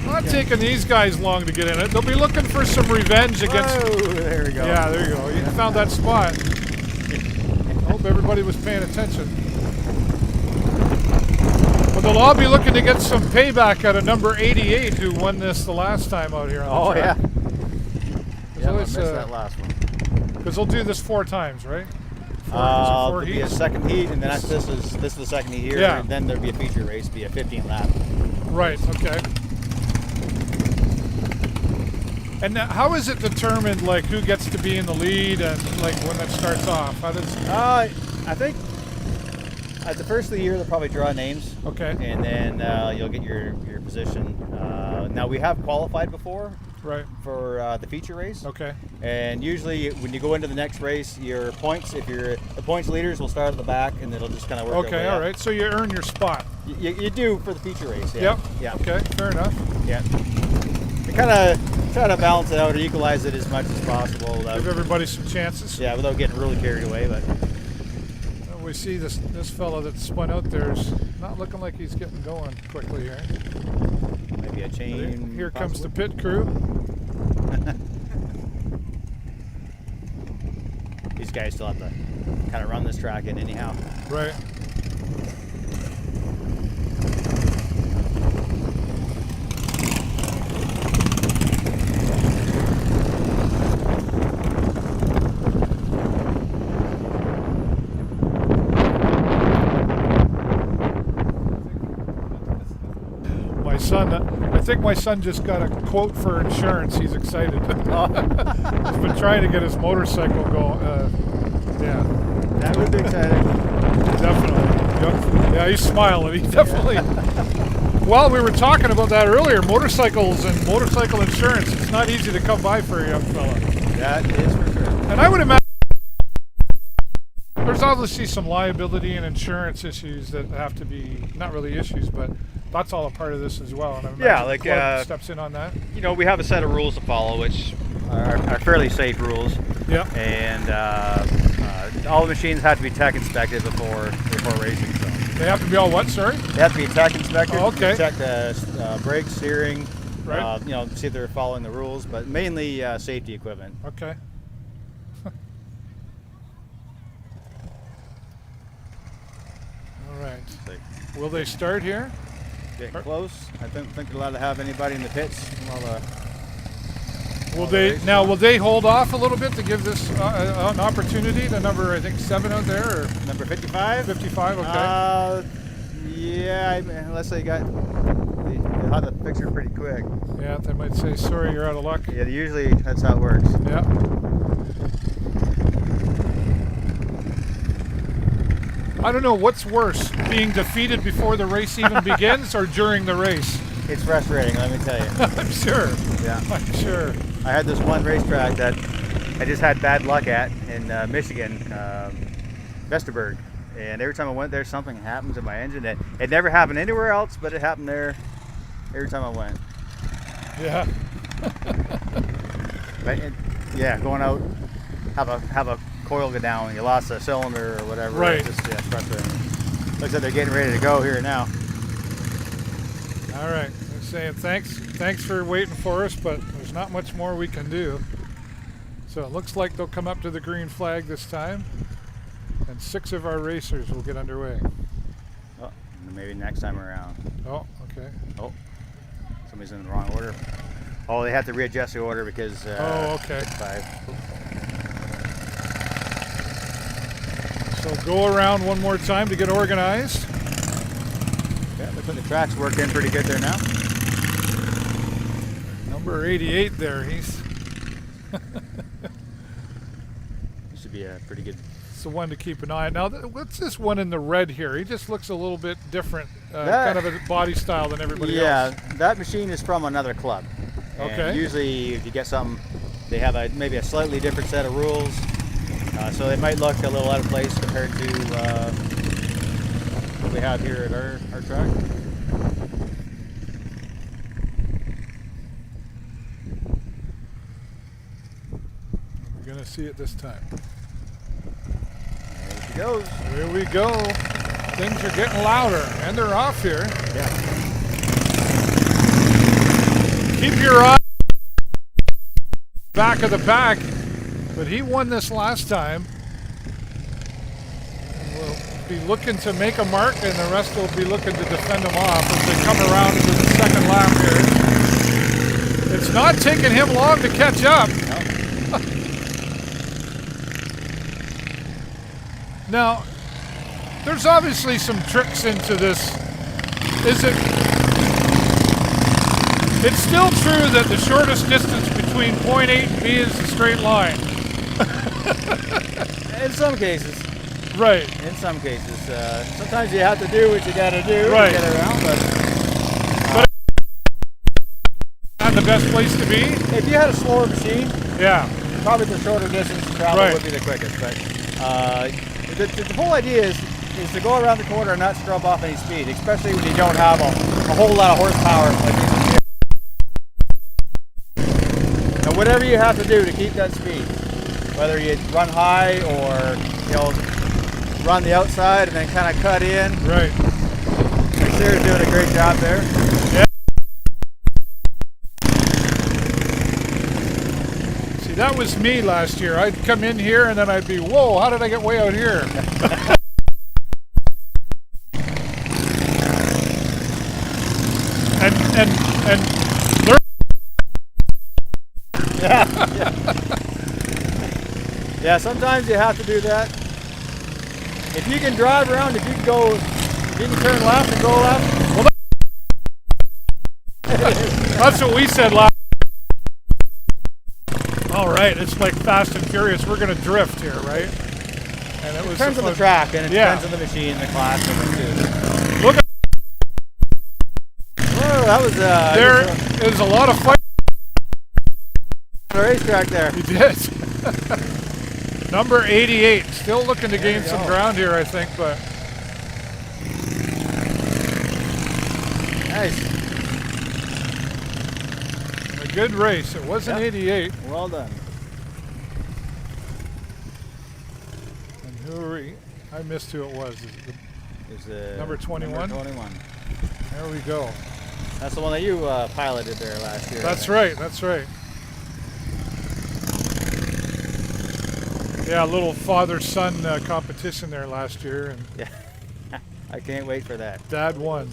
Not taking these guys long to get in it. They'll be looking for some revenge against. Oh, there we go. Yeah, there you go. You found that spot. I hope everybody was paying attention. Well, they'll all be looking to get some payback out of number 88, who won this the last time out here on the Oh track. yeah. Yeah, I always, missed that last one. Because they'll do this 4 times, right? Four There'll be a heats? second heat, and then this is the second heat here. Yeah. And then there'll be a feature race, be a 15 lap. Right. Okay. And now, how is it determined, like who gets to be in the lead and like when that starts off? How does? I think at the first of the year they'll probably draw names. Okay. And then you'll get your position. Now we have qualified before Right. for the feature race. Okay. And usually when you go into the next race, your points, if you're the points leaders, will start at the back, and it'll just kind of work. Okay. All right. So you earn your spot. You do for the feature race. Yeah. Yep. Yeah. Okay. Fair enough. Yeah. We kind of try to balance it out or equalize it as much as possible. Give everybody some chances. Yeah, without getting really carried away. But Well, we see this fellow that spun out there's not looking like he's getting going quickly here. maybe a chain. Here comes the possibly. pit crew. These guys still have to kind of run this track in anyhow. Right. My son, I think my son just got a quote for insurance. He's excited. He's been trying to get his motorcycle going. Yeah. That would be exciting. Definitely. Yep. Yeah, he's smiling. He definitely. Well, we were talking about that earlier. Motorcycles and motorcycle insurance. It's not easy to come by for a young fella. That is for sure. And I would imagine there's obviously some liability and insurance issues that have to be, not really issues, but that's all a part of this as well. And I imagine Yeah, the like, club steps in on that. You know, we have a set of rules to follow, which are fairly safe rules. Yeah. And all the machines have to be tech inspected before racing. So They have to be all what? Sorry. they have to be tech inspected. Oh, okay. Check brakes, steering. Right. You know, see if they're following the rules, but mainly safety equipment. Okay. All right. Will they start here? Getting close. I don't think they're allowed to have anybody in the pits while Will the they race now? is Will they hold off a little bit to give this an opportunity to number, I think, 7 out there, or number 55. 55? Okay. Yeah, unless they got they had the picture pretty quick. Yeah, they might say, sorry, you're out of luck. Yeah, usually that's how it works. Yeah. I don't know what's worse, being defeated before the race even begins or during the race. It's frustrating, let me tell you. I'm sure. Yeah. I'm sure. I had this one racetrack that I just had bad luck at in Michigan, Vesterberg. And every time I went there, something happened to my engine. It never happened anywhere else, but it happened there every time I went. Yeah. But going out, have a coil go down, you lost a cylinder or whatever. Right. It's just frustrating. Looks like they're getting ready to go here now. All right. I'm saying thanks for waiting for us, but there's not much more we can do. So it looks like they'll come up to the green flag this time, and 6 of our racers will get underway. Oh, maybe next time around. Oh, okay. Oh, somebody's in the wrong order. Oh, they have to readjust the order because. Oh, okay. 5. So go around one more time to get organized. Yeah, looks like the track's worked in pretty good there now. Number 88 there, he's Should be a pretty good. it's the one to keep an eye on. Now, what's this one in the red here? He just looks a little bit different, That- kind of a body style than everybody Yeah, else. that machine is from another club. And Okay. usually, if you get something, they have maybe a slightly different set of rules, so they might look a little out of place compared to what we have here at our track. see it this time. There she goes. Here we go. Things are getting louder, and they're off here. Yeah. Keep your eye back of the pack, but he won this last time. We'll be looking to make a mark, and the rest will be looking to defend him off as they come around to the second lap here. It's not taking him long to catch up. Now, there's obviously some tricks into this. It's still true that the shortest distance between point A and B is a straight line. In some cases. Right. In some cases. Sometimes you have to do what you got to do Right. to get around, but Not the best place to be. if you had a slower machine, Yeah. probably the shorter distance travel Right. would be the quickest. But the whole idea is to go around the corner and not scrub off any speed, especially when you don't have a whole lot of horsepower like this one here. And whatever you have to do to keep that speed, whether you run high or run the outside and then kind of cut in. Right. Sarah's doing a great job there. Yeah. See, that was me last year. I'd come in here and then I'd be, whoa, how did I get way out here? and learn. Yeah, sometimes you have to do that. If you can drive around, if you can turn left and go left. Well, that's what we said last. All right, it's like Fast and Furious. We're going to drift here, right? And it Depends on the track, and it depends on the machine, the class, and the too. Look at Whoa, that was there is a lot of fight. a racetrack there. He did. Number 88, still looking to gain some go. ground here, I think, but Nice. a good race. It wasn't Yep. 88. Well done. And who are we? I missed who it was. Is Number 21? Number 21. There we go. That's the one that you piloted there last year. That's right, that's right. Yeah, a little father-son competition there last year, and Yeah. I can't wait for that. Dad won.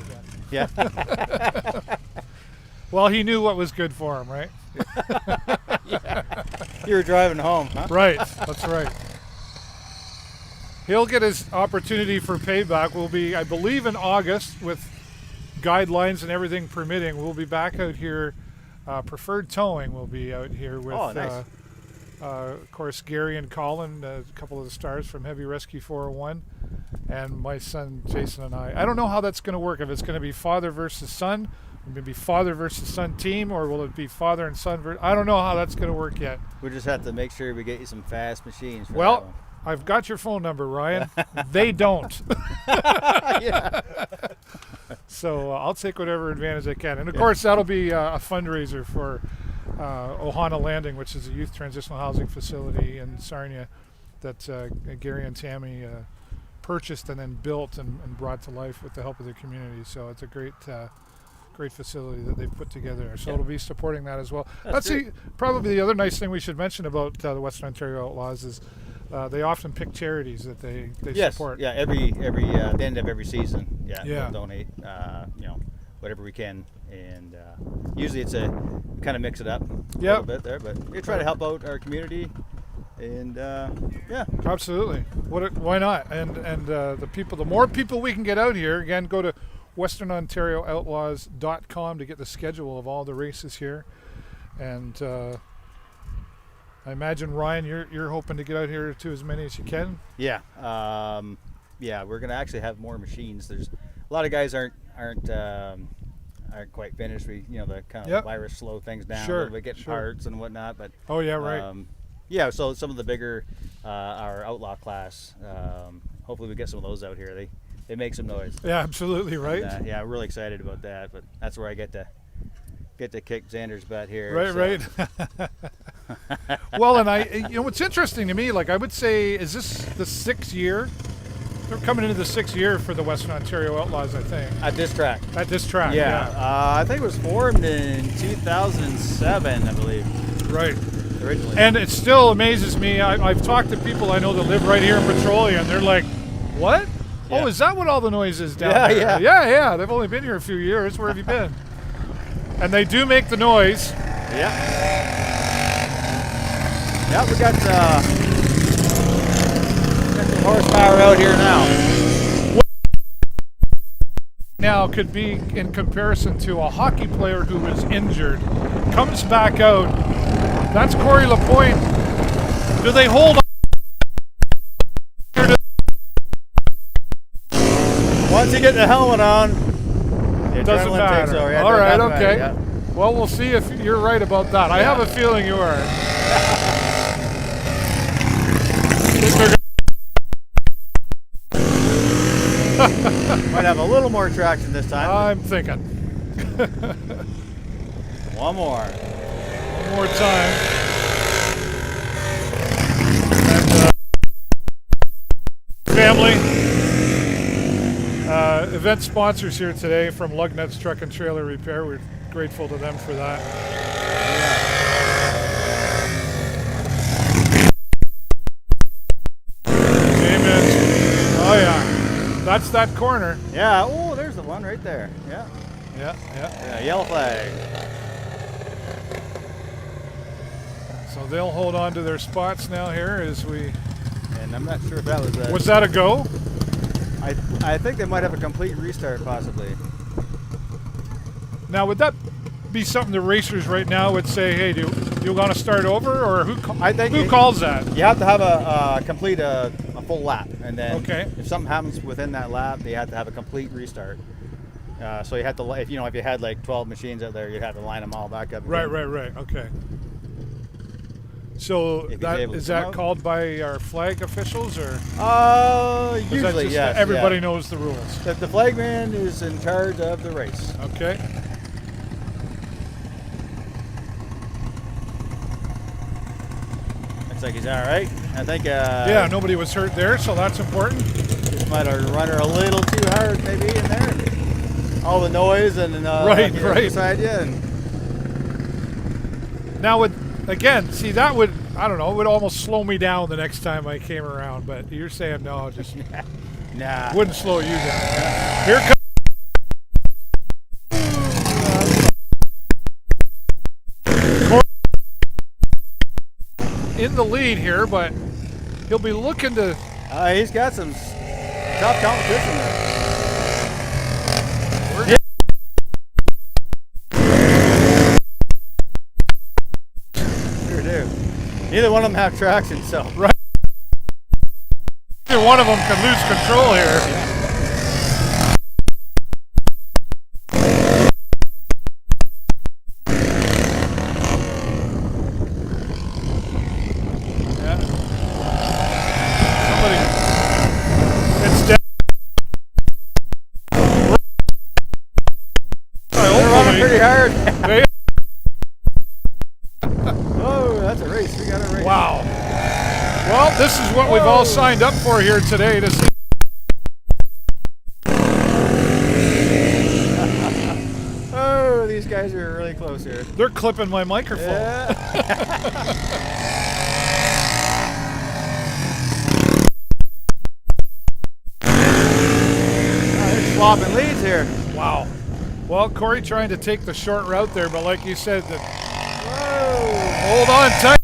Yeah. Well, he knew what was good for him, right? You were driving home, huh? Right, that's right. He'll get his opportunity for payback. We'll be, I believe, in August with guidelines and everything permitting. We'll be back out here. Preferred Towing will be out here with, Oh, nice. of course, Gary and Colin, a couple of the stars from Heavy Rescue 401, and my son Jason and I. I don't know how that's going to work. If it's going to be father versus son, maybe father versus son team, or will it be father and son? I don't know how that's going to work yet. We just have to make sure we get you some fast machines. For that Well, one. I've got your phone number, Ryan. They don't. Yeah. So I'll take whatever advantage I can. And of course, that'll be a fundraiser for Ohana Landing, which is a youth transitional housing facility in Sarnia that Gary and Tammy purchased and then built and brought to life with the help of the community. So it's a great facility that they've put together. So Yeah. it'll be supporting that as well. That's Probably the other nice thing we should mention about the Western Ontario Outlaws is they often pick charities that they Yes. support. Yeah. Every the end of every season. Yeah. Yeah. We'll donate. Whatever we can, and usually it's a kind of mix it up a little bit there, but we try to help out our community, and yeah. Absolutely. Why not? And the more people we can get out here, again, go to westernontarioutlaws.com to get the schedule of all the races here. And I imagine, Ryan, you're hoping to get out here to as many as you can. Yeah. Yeah, we're gonna actually have more machines. There's a lot of guys aren't quite finished. We the kind of virus slow things down. Sure, We get sure. parts and whatnot, but Oh yeah, right. yeah. So some of the bigger our outlaw class. Hopefully we get some of those out here. They make some noise. Yeah, absolutely right. And, yeah, I'm really excited about that. But that's where I get to kick Xander's butt here. Right, so. right. Well, and what's interesting to me, like I would say, is this the 6th year? They're coming into the 6th year for the Western Ontario Outlaws, I think. At this track. At this track, Yeah. I think it was formed in 2007, I believe, Right. originally. And it still amazes me. I've talked to people I know that live right here in Petrolia, and they're like, what? Yeah. Oh, is that what all the noise is down Yeah, there? yeah. Yeah. They've only been here a few years. Where have you been? And they do make the noise. Yeah. Yeah, we got some horsepower out here now. Now could be in comparison to a hockey player who was injured, comes back out. That's Corey Lapointe. Do they hold on? Once you get the helmet on, the Doesn't adrenaline matter. takes over. Yeah, All right, doesn't matter, okay. yeah. Well, we'll see if you're right about that. I have a feeling you are. Might have a little more traction this time. I'm thinking. One more. One more time. And, family, event sponsors here today from Lugnut's Truck and Trailer Repair. We're grateful to them for that. Jayman. Oh yeah, that's that corner. Yeah. Oh, there's the one right there. Yeah. Yeah. Yeah. Yellow flag. So they'll hold on to their spots now here as we. And I'm not sure if that was. Was that a go? I think they might have a complete restart possibly. Now, would that be something the racers right now would say, hey, do you want to start over? Or who calls that? You have to have a complete a full lap, and then Okay. if something happens within that lap, they have to have a complete restart. So you have to, if you had like 12 machines out there, you'd have to line them all back up. Right. again. Okay. So If he's that able to is come that out. called by our flag officials, or is that Usually, just yes. everybody yeah. knows the rules? The flagman is in charge of the race. Okay. Looks like he's all right. I think. Yeah, nobody was hurt there, so that's important. Just might have run her a little too hard, maybe in there. All the noise and Right. beside you. And Now, again, see, that would, I don't know, it would almost slow me down the next time I came around, but you're saying no, just nah. wouldn't slow you down. Here comes. In the lead here, but he'll be looking to. He's got some tough competition there. Sure do. Neither one of them have traction, so. Right. Either one of them can lose control here. Yeah. Somebody. It's dead. They're running pretty hard. They- Oh, that's a race. We got a race. Wow. Well, this is what we've all signed up for here today to see. Oh, these guys are really close here. They're clipping my microphone. Yeah. They're swapping leads here. Wow. Well, Corey trying to take the short route there, but like you said, hold on tight.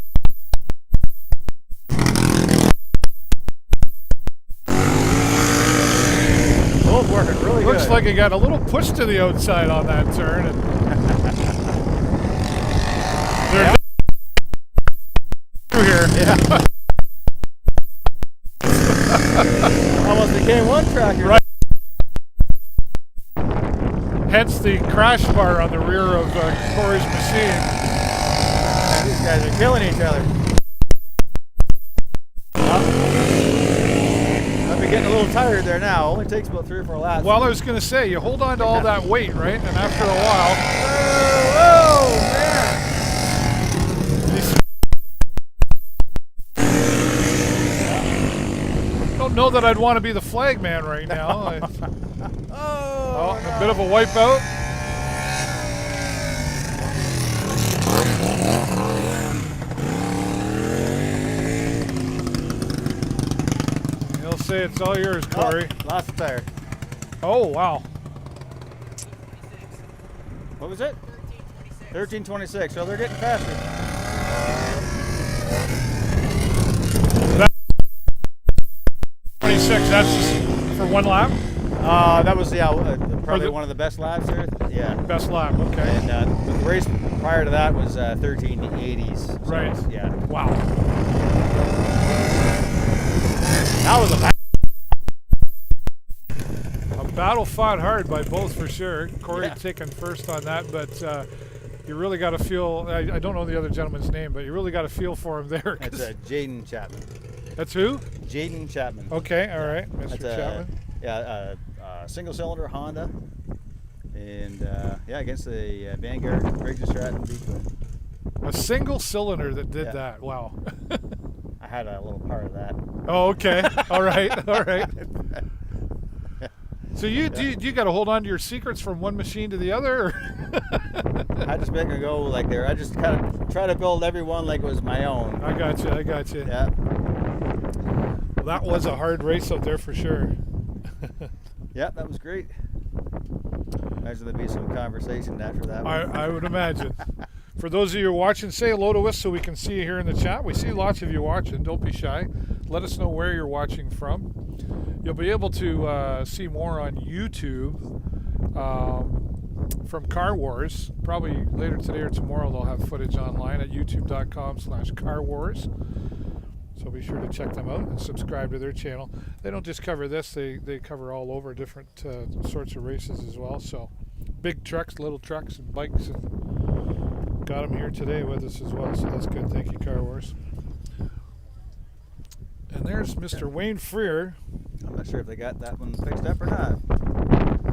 Both working really Looks good. like he got a little push to the outside on that turn. And they're through here. Yeah. Almost became one tracker. Right. Hence the crash bar on the rear of Corey's machine. These guys are killing each other. I've been getting a little tired there now. Only takes about 3 or 4 laps. Well, I was going to say, you hold on to all that weight, right? And after a while, Whoa, man. don't know that I'd want to be the flag man right now. Oh, A bit of a wipeout. He'll say it's all yours, Corey. Oh, lost the tire. Oh, wow. What was it? 1326. So they're getting faster. 26, that's for one lap? That was probably one of the best laps there. Yeah. Best lap, okay. And the race prior to that was 1380s. So, Right. Yeah. Wow. That was A battle fought hard by both for sure. Corey Yeah. taking first on that, but you really got to feel, I don't know the other gentleman's name, but you really got to feel for him there. That's Jayman Chapman. That's who? Jayman Chapman. Okay, all right, Mr. That's Chapman. Single cylinder Honda. And against the Vanguard Briggs & Stratton V-twin. A single cylinder that did Yeah. that. Wow. I had a little part of that. Oh, okay. All right. All right. So you got to hold on to your secrets from one machine to the other? Or? I just make it go like there. I just kind of try to build every one like it was my own. I got you. I got you. Yeah. Well, that was a hard race out there for sure. Yeah, that was great. Imagine there'd be some conversation after that one. I would imagine. For those of you who are watching, say hello to us so we can see you here in the chat. We see lots of you watching. Don't be shy. Let us know where you're watching from. You'll be able to see more on YouTube from Car Wars. Probably later today or tomorrow they'll have footage online at youtube.com/carwars. So be sure to check them out and subscribe to their channel. They don't just cover this, they cover all over different sorts of races as well. So big trucks, little trucks, and bikes, and got them here today with us as well. So that's good. Thank you, Car Wars. And there's Mr. Wayne Freer. I'm not sure if they got that one fixed up or not.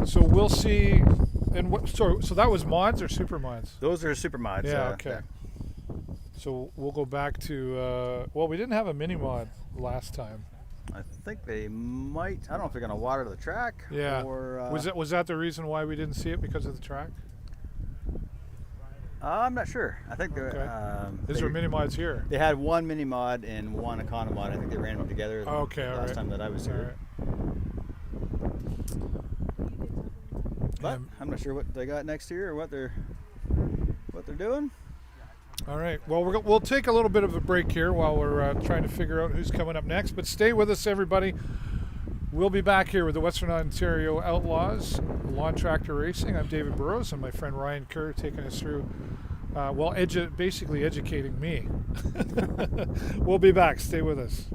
So we'll see. And what? So that was mods or super mods? Those are super mods. Yeah. Okay. So we'll go back to. Well, we didn't have a mini mod last time. I think they might. I don't know if they're going to water the track. Yeah. Or, was that the reason why we didn't see it, because of the track? I'm not sure. I think they're. Okay. Is there mini mods here? They had one mini mod and one econo mod. I think they ran them together. Okay. All right. Last time that I was here. But I'm not sure what they got next year or what they're doing. All right. Well, we'll take a little bit of a break here while we're trying to figure out who's coming up next. But stay with us, everybody. We'll be back here with the Western Ontario Outlaws Lawn Tractor Racing. I'm David Burrows, and my friend Ryan Kerr taking us through, basically educating me. We'll be back. Stay with us.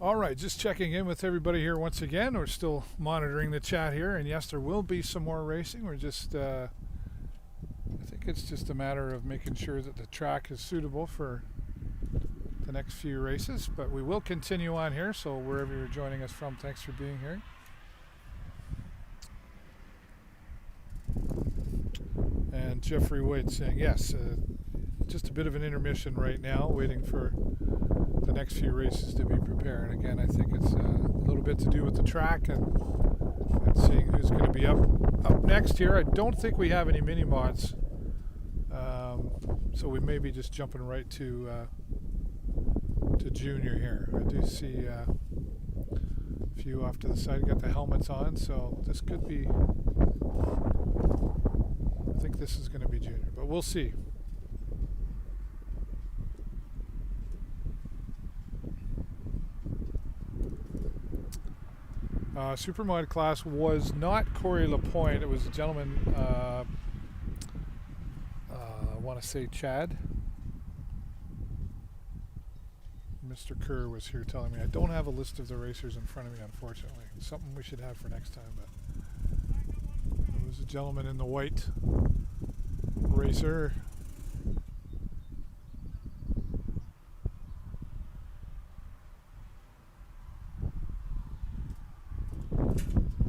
All right, just checking in with everybody here once again. We're still monitoring the chat here, and yes, there will be some more racing. We're just, I think it's just a matter of making sure that the track is suitable for the next few races, but we will continue on here, so wherever you're joining us from, thanks for being here. And Jeffrey White saying, yes, just a bit of an intermission right now, waiting for the next few races to be prepared. Again, I think it's a little bit to do with the track and seeing who's going to be up next here. I don't think we have any mini mods, so we may be just jumping right to Junior here. I do see a few off to the side. Got the helmets on, so this could be. I think this is going to be Junior, but we'll see. Supermod class was not Corey LaPointe. It was a gentleman, I want to say Chad. Mr. Kerr was here telling me. I don't have a list of the racers in front of me, unfortunately. Something we should have for next time, but it was a gentleman in the white racer.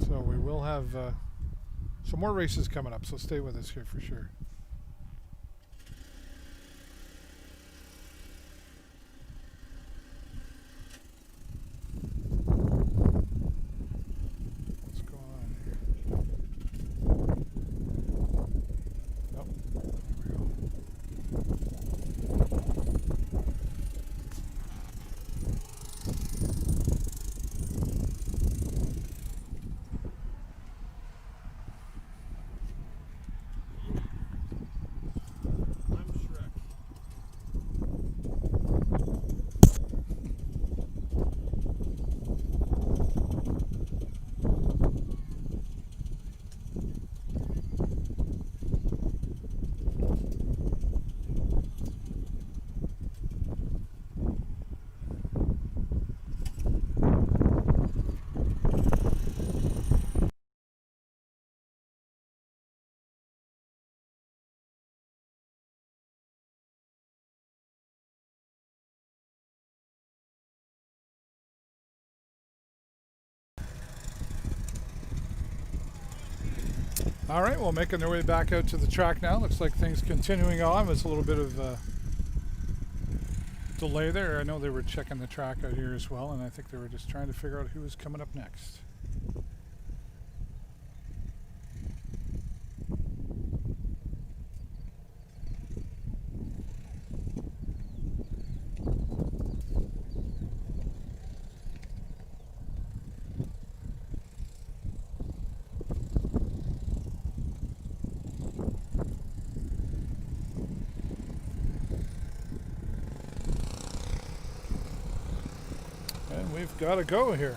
So we will have some more races coming up, so stay with us here for sure. What's going on here? Oh, there we go. All right, well, making their way back out to the track now. Looks like things continuing on. There's a little bit of delay there. I know they were checking the track out here as well, and I think they were just trying to figure out who was coming up next. We've got to go here.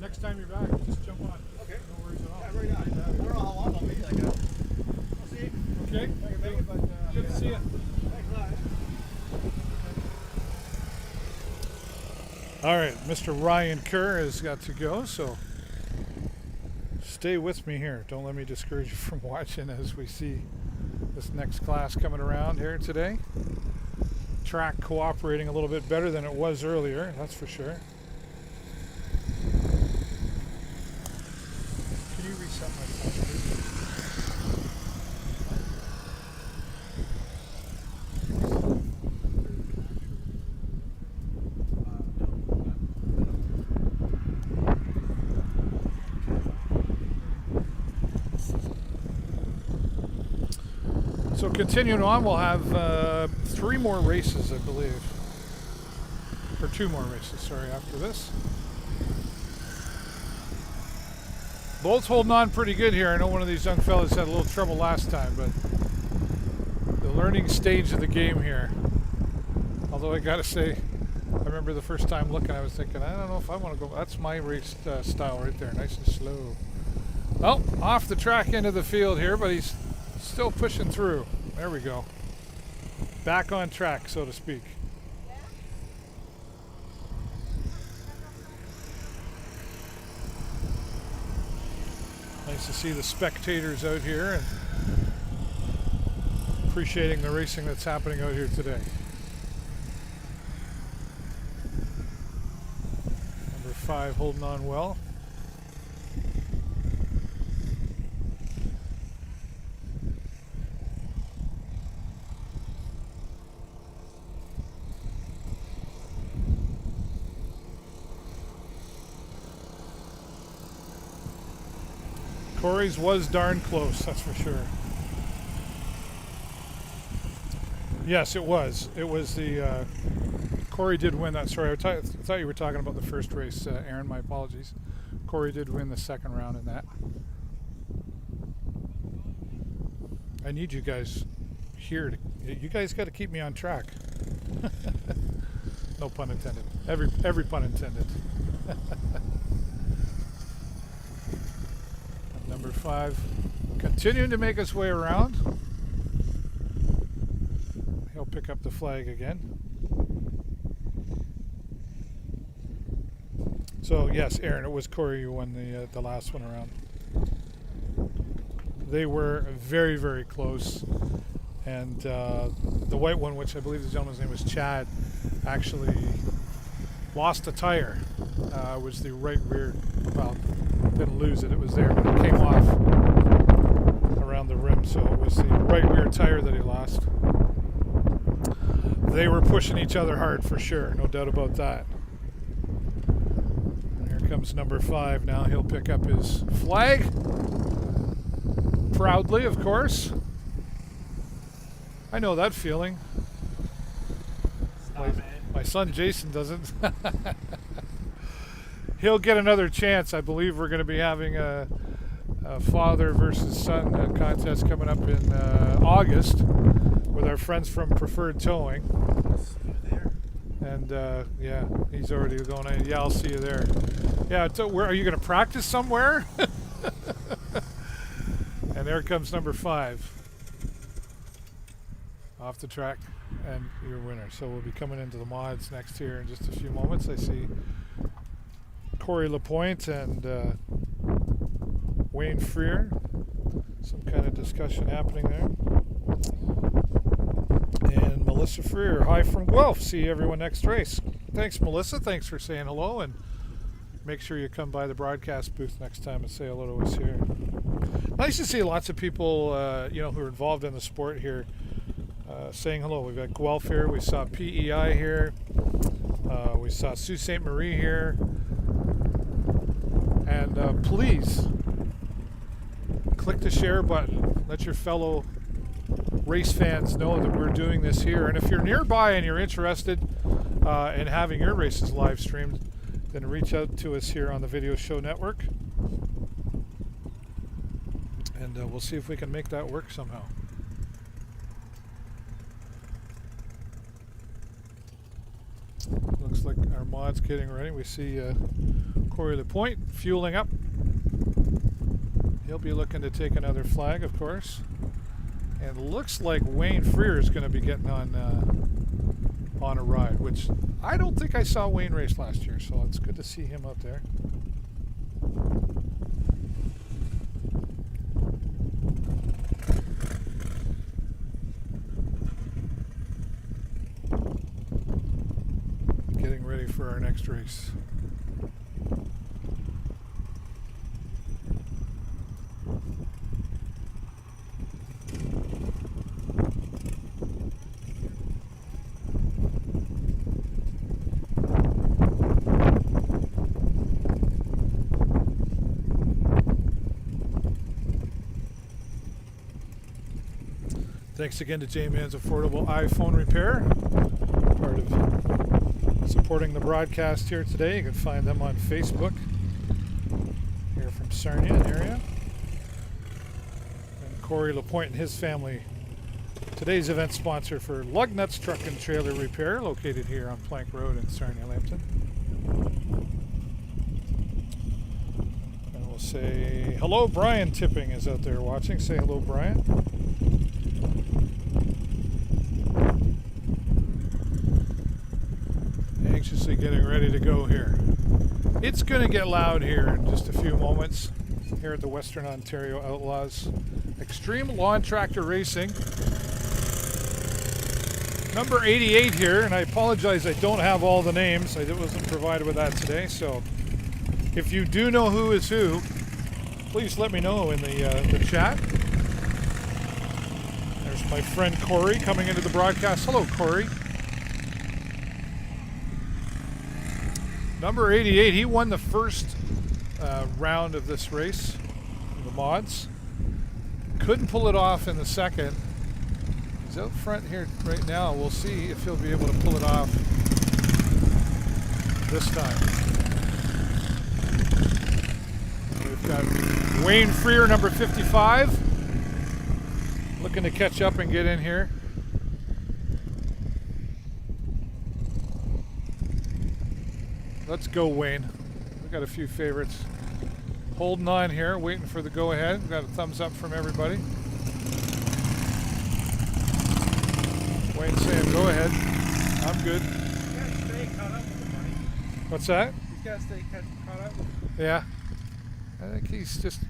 Next time you're back, just jump on. Okay. No worries at all. Yeah, right on. I don't know how long I'll be. Like, I'll see. Okay. Good to see you. Thanks a lot. All right, Mr. Ryan Kerr has got to go, so stay with me here. Don't let me discourage you from watching as we see this next class coming around here today. Track cooperating a little bit better than it was earlier, that's for sure. Can you reset my phone, please? continuing on, we'll have 3 more races, I believe. Or 2 more races, sorry, after this. Both holding on pretty good here. I know one of these young fellas had a little trouble last time, but the learning stage of the game here. Although I gotta say, I remember the first time looking, I was thinking, I don't know if I want to go. That's my race style right there, nice and slow. Oh, off the track into the field here, but he's still pushing through. There we go. Back on track, so to speak. Nice to see the spectators out here and appreciating the racing that's happening out here today. Number 5 holding on well. Corey's was darn close, that's for sure. Yes, it was. It was the Corey did win that. Sorry, I thought you were talking about the first race, Aaron. My apologies. Corey did win the second round in that. I need you guys here. You guys got to keep me on track. No pun intended. Every pun intended. Number 5 continuing to make his way around. He'll pick up the flag again. So yes, Aaron, it was Corey who won the last one around. They were very, very close, and the white one, which I believe the gentleman's name was Chad, actually lost a tire. Was the right rear. Well, didn't lose it. It was there, but it came off around the rim. So it was the right rear tire that he lost. They were pushing each other hard for sure, no doubt about that. And here comes number 5 now. He'll pick up his flag. Proudly, of course. I know that feeling. My son Jason doesn't. He'll get another chance. I believe we're going to be having a father versus son contest coming up in August with our friends from Preferred Towing. And yeah, he's already going. Yeah, I'll see you there. Yeah, where are you going to practice somewhere? And there comes number 5 off the track, and your winner. So we'll be coming into the mods next here in just a few moments. I see Corey Lapointe and Wayne Freer. Some kind of discussion happening there. And Melissa Freer, hi from Guelph. See everyone next race. Thanks, Melissa. Thanks for saying hello, and make sure you come by the broadcast booth next time and say hello to us here. Nice to see lots of people, who are involved in the sport here, saying hello. We've got Guelph here. We saw PEI here. We saw Sault Ste. Marie here. And please click the share button. Let your fellow race fans know that we're doing this here. And if you're nearby and you're interested in having your races live streamed, then reach out to us here on the Video Show Network. And we'll see if we can make that work somehow. Looks like our mod's getting ready. We see Corey Lapointe fueling up. He'll be looking to take another flag, of course. And looks like Wayne Freer is going to be getting on a ride, which I don't think I saw Wayne race last year, so it's good to see him up there. Getting ready for our next race. Thanks again to Jayman's Affordable iPhone Repair, part of supporting the broadcast here today. You can find them on Facebook here from Sarnia area. And Corey LaPointe and his family, today's event sponsor for Lugnuts Truck and Trailer Repair, located here on Plank Road in Sarnia, Lambton. And we'll say hello. Brian Tipping is out there watching. Say hello, Brian. Anxiously getting ready to go here. It's going to get loud here in just a few moments here at the Western Ontario Outlaws Extreme Lawn Tractor Racing. Number 88 here, and I apologize I don't have all the names. I wasn't provided with that today, so if you do know who is who, please let me know in the chat. There's my friend Corey coming into the broadcast. Hello, Corey. Number 88, he won the first round of this race, the mods. Couldn't pull it off in the second. He's out front here right now. We'll see if he'll be able to pull it off this time. We've got Wayne Freer, number 55, looking to catch up and get in here. Let's go, Wayne. We've got a few favorites. Holding on here, waiting for the go-ahead. We've got a thumbs up from everybody. Wayne saying go ahead. I'm good. He's got to stay caught up with the money. What's that? He's got to stay caught up with Yeah. I think he's just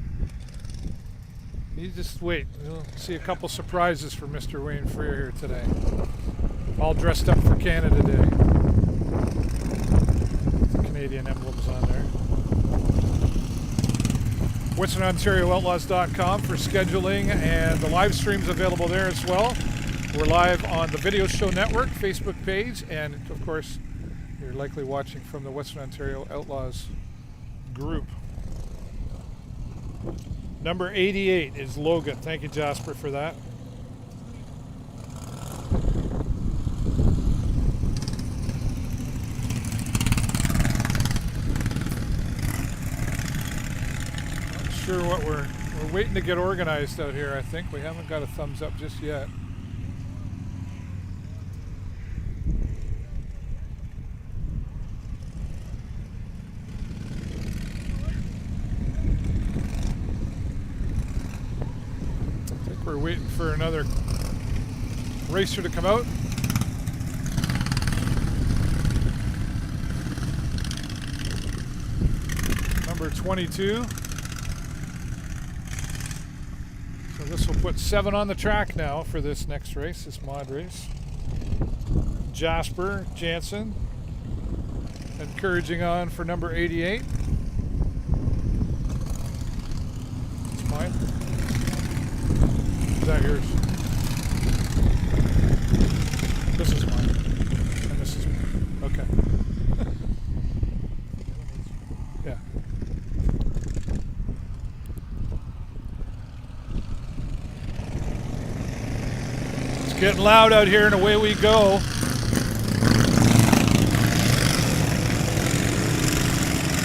wait. We'll see a couple surprises for Mr. Wayne Freer here today. All dressed up for Canada Day. The Canadian emblems on there. WesternOntarioOutlaws.com for scheduling, and the live stream's available there as well. We're live on the Video Show Network Facebook page, and of course, you're likely watching from the Western Ontario Outlaws group. Number 88 is Logan. Thank you, Jasper, for that. Not sure what we're waiting to get organized out here. I think we haven't got a thumbs up just yet. We're waiting for another racer to come out. Number 22. So this will put 7 on the track now for this next race, this mod race. Jasper Jansen encouraging on for number 88. It's mine. Is that yours? This is mine. And this is mine. Okay. Yeah. It's getting loud out here, and away we go.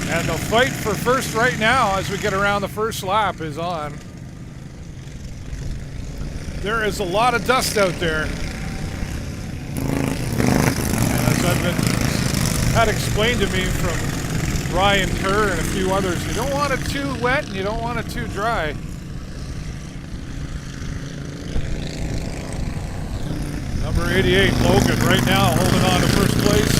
And the fight for first right now as we get around the first lap is on. There is a lot of dust out there. And as I've had explained to me from Ryan Kerr and a few others, you don't want it too wet and you don't want it too dry. Number 88, Logan, right now holding on to first place.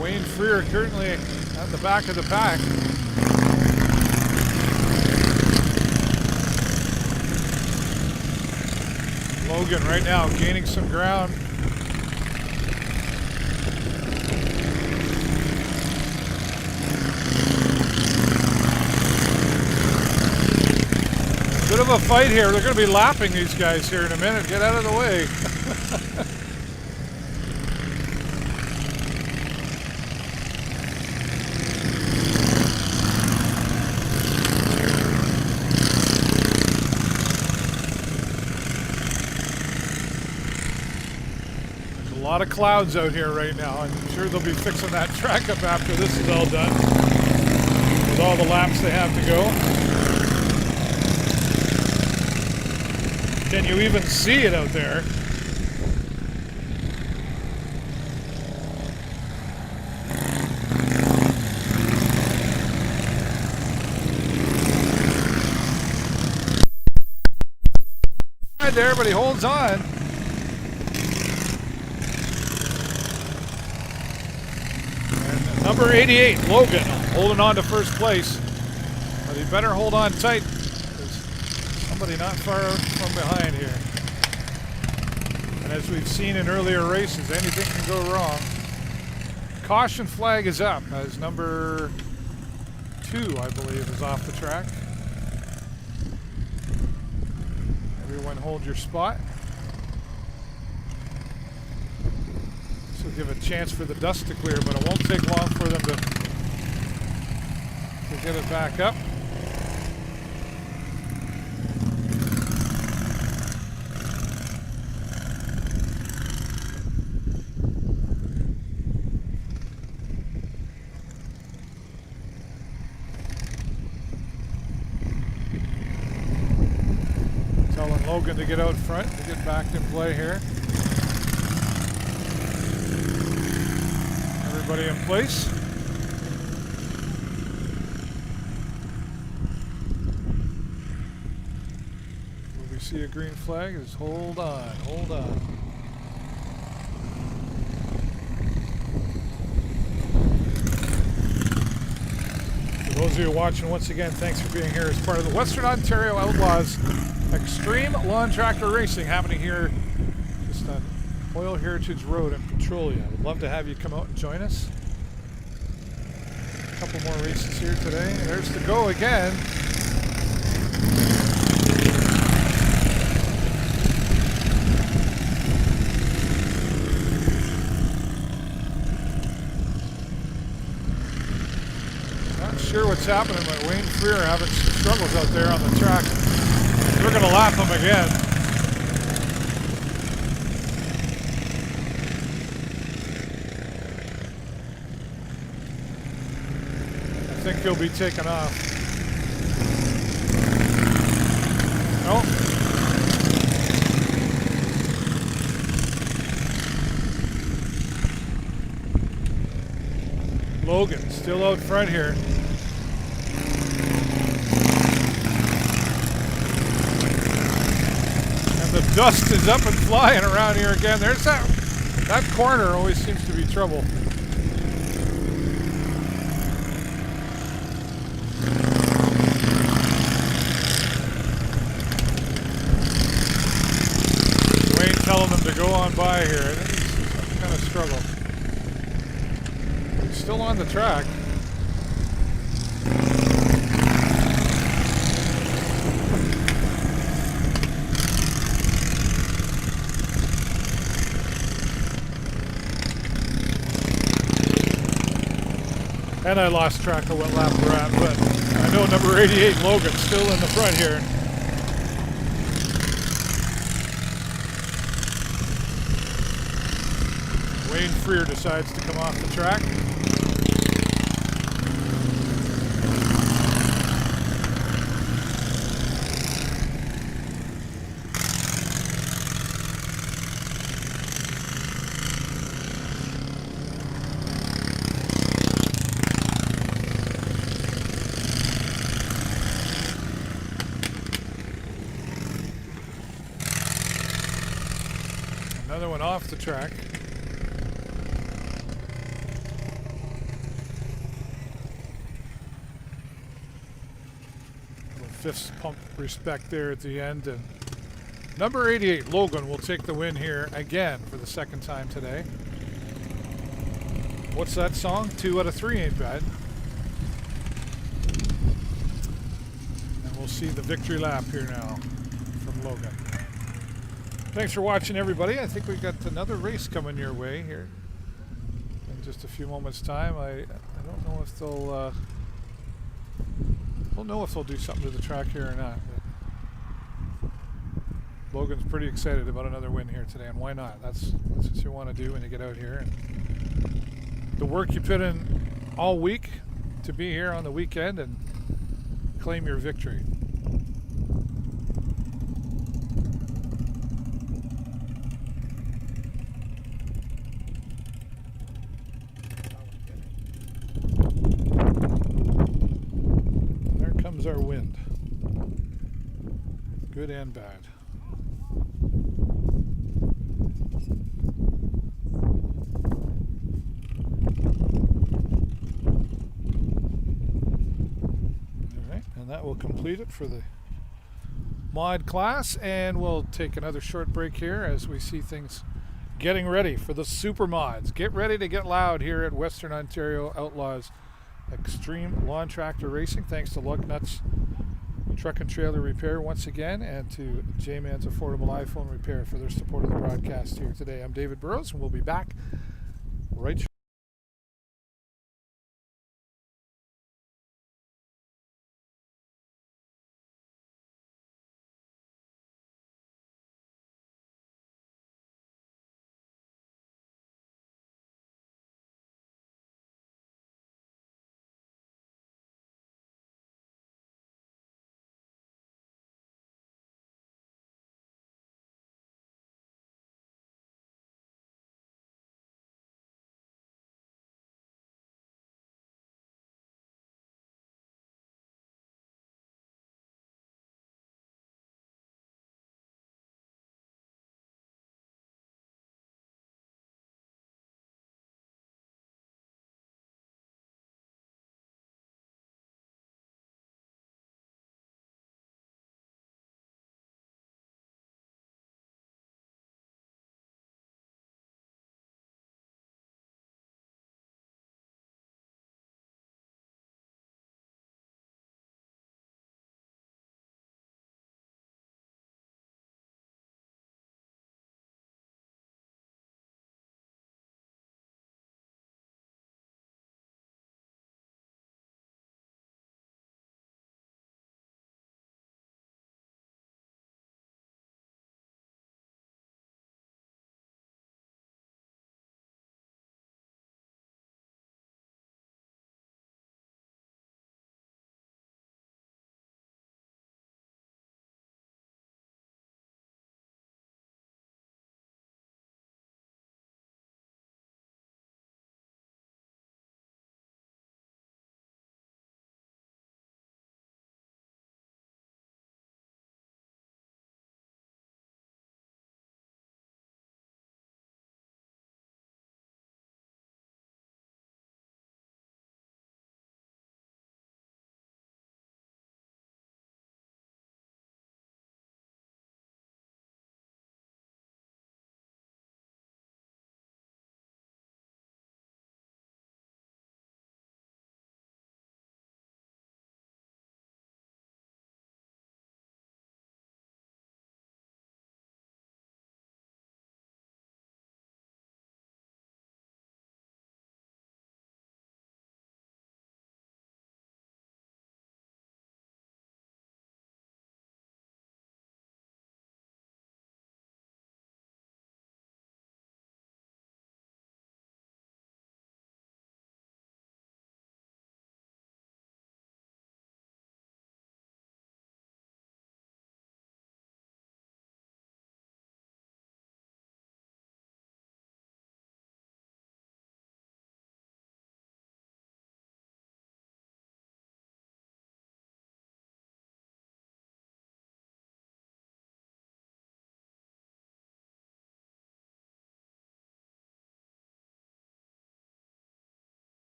Wayne Freer currently at the back of the pack. Logan right now gaining some ground. Bit of a fight here. They're going to be lapping these guys here in a minute. Get out of the way. lot of clouds out here right now. I'm sure they'll be fixing that track up after this is all done. With all the laps they have to go. Can you even see it out there? Right there, but he holds on. And number 88, Logan, holding on to first place. But he better hold on tight. There's somebody not far from behind here. And as we've seen in earlier races, anything can go wrong. Caution flag is up as number 2, I believe, is off the track. Everyone hold your spot. This will give a chance for the dust to clear, but it won't take long for them to get it back up. Telling Logan to get out front, to get back in play here. Everybody in place. Will we see a green flag? Is hold on, hold on. For those of you watching, once again, thanks for being here as part of the Western Ontario Outlaws Extreme Lawn Tractor Racing happening here just on Oil Heritage Road in Petrolia. Would love to have you come out and join us. A couple more races here today. There's the go again. Not sure what's happening, but Wayne Freer having some struggles out there on the track. We're going to lap him again. I think he'll be taken off. Nope. Logan still out front here. The dust is up and flying around here again. There's that corner always seems to be trouble. Wayne telling them to go on by here. I think it's some kind of struggle. He's still on the track. And I lost track of what lap we're at, but I know number 88, Logan, still in the front here. Wayne Freer decides to come off the track. Another one off the track. Little fifth pump respect there at the end. And number 88, Logan, will take the win here again for the second time today. What's that song? 2 out of 3 ain't bad. And we'll see the victory lap here now from Logan. Thanks for watching, everybody. I think we've got another race coming your way here in just a few moments' time. I don't know if they'll we'll know if they'll do something to the track here or not. Logan's pretty excited about another win here today, and why not? That's what you want to do when you get out here. And the work you put in all week to be here on the weekend and claim your victory. There comes our wind. Good and bad. That will complete it for the mod class, and we'll take another short break here as we see things getting ready for the super mods. Get ready to get loud here at Western Ontario Outlaws Extreme Lawn Tractor Racing. Thanks to Lucknuts Truck and Trailer Repair once again, and to Jayman's Affordable iPhone Repair for their support of the broadcast here today. I'm David Burrows, and we'll be back right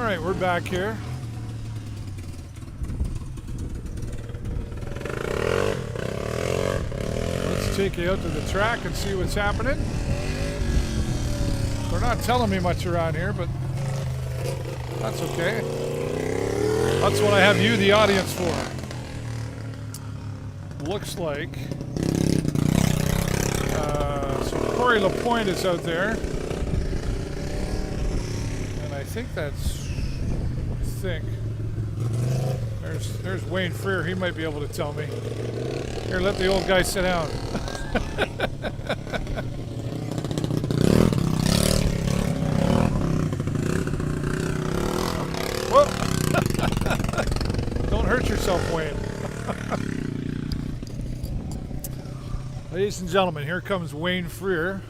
right, we're back here. Let's take you out to the track and see what's happening. They're not telling me much around here, but that's okay. That's what I have you, the audience, for. Looks like so Corey LaPointe is out there, and I think there's Wayne Freer. He might be able to tell me. Here, let the old guy sit down. Whoa! Don't hurt yourself, Wayne. Ladies and gentlemen, here comes Wayne Freer.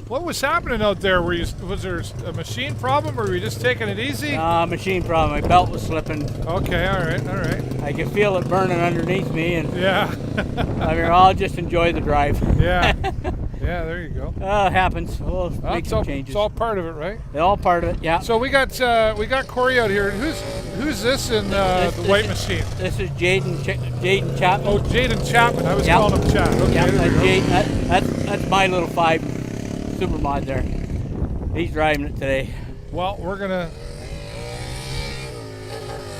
What was happening out there? Was there a machine problem, or were you just taking it easy? Machine problem. My belt was slipping. Okay, all right. I could feel it burning underneath me, and Yeah, I mean, I'll just enjoy the drive. yeah, yeah. There you go. It happens. We'll make some changes. It's all part of it, right? They're all part of it. Yeah. So we got Corey out here. Who's this in the white machine? This is Jayden Chapman. Oh, Jaden Chapman. I was Yep. calling him Chad. Okay, Yeah, there we go. that's my little 5 super mod there. He's driving it today. Well, we're gonna.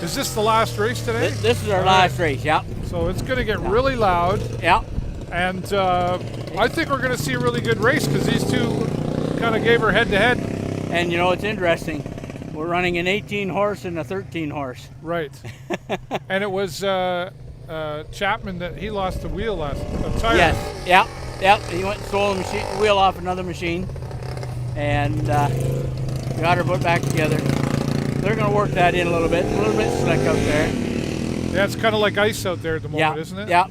Is this the last race today? This is our All last right. race. Yeah. So it's gonna get really loud, Yeah. and I think we're gonna see a really good race because these two kind of gave her head to head. And you know, it's interesting. We're running an 18 horse and a 13 horse. Right. And it was Chapman that he lost the wheel a tire. Yes. Yeah. Yeah. He went and stole the wheel off another machine, and got her put back together. They're going to work that in a little bit slick out there. Yeah, it's kind of like ice out there at the moment, Yeah. isn't it? Yeah.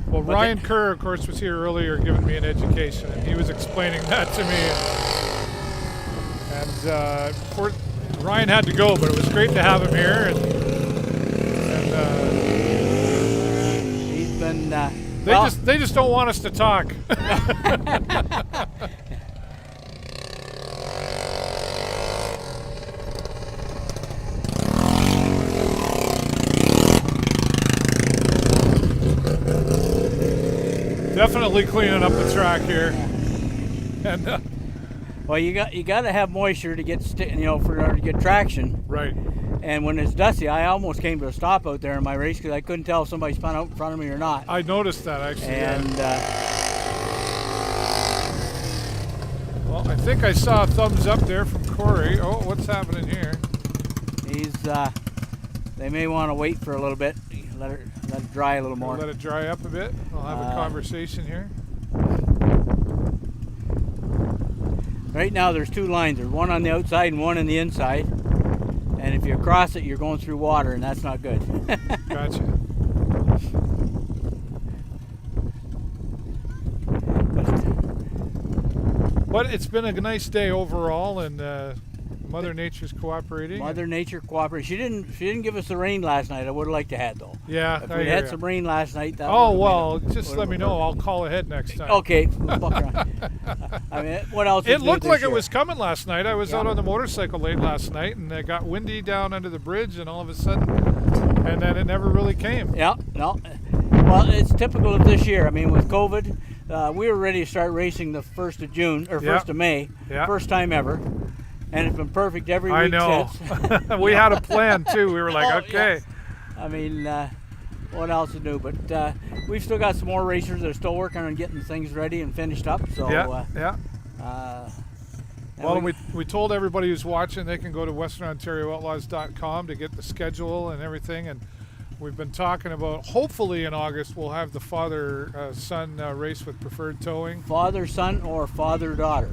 Well, But Ryan Kerr, of course, was here earlier giving me an education, and he was explaining that to me. And Ryan had to go, but it was great to have him here. And He's been. they just don't want us to talk. Definitely cleaning up the track here. And Well, you got to have moisture to get to get traction. right. And when it's dusty, I almost came to a stop out there in my race because I couldn't tell if somebody spun out in front of me or not. I noticed that actually. And Well, I think I saw a thumbs up there from Corey. Oh, what's happening here? he's. They may want to wait for a little bit, let it dry a little more. Let it dry up a bit. I'll have a conversation here. Right now, there's 2 lines. There's one on the outside and one on the inside. And if you cross it, you're going through water, and that's not good. Gotcha. But it's been a nice day overall, and Mother Nature's cooperating. Mother Nature cooperates. She didn't give us the rain last night. I would have liked to have though. Yeah, If I we hear had ya. some rain last night, that Oh, would've well, made it- just would've let me been know. perfect. I'll call ahead next time. Okay, we'll fuck around. I mean, what else? It is new looked this like it year? was coming last night. I was Yeah. out on the motorcycle late last night, and it got windy down under the bridge, and all of a sudden, and then it never really came. Yeah, no. Well, it's typical of this year. I mean, with COVID, we were ready to start racing the 1st of June or Yeah. 1st of May, Yeah. first time ever, and it's been perfect every week I know. since. We had a plan too. We were like, Oh, okay. yes. I mean, what else to do? But we've still got some more racers that are still working on getting things ready and finished up. So, Yeah, yeah. and Well, we told everybody who's watching they can go to westernontariooutlaws.com to get the schedule and everything. And we've been talking about hopefully in August we'll have the father-son race with preferred towing. father, son, or father, daughter.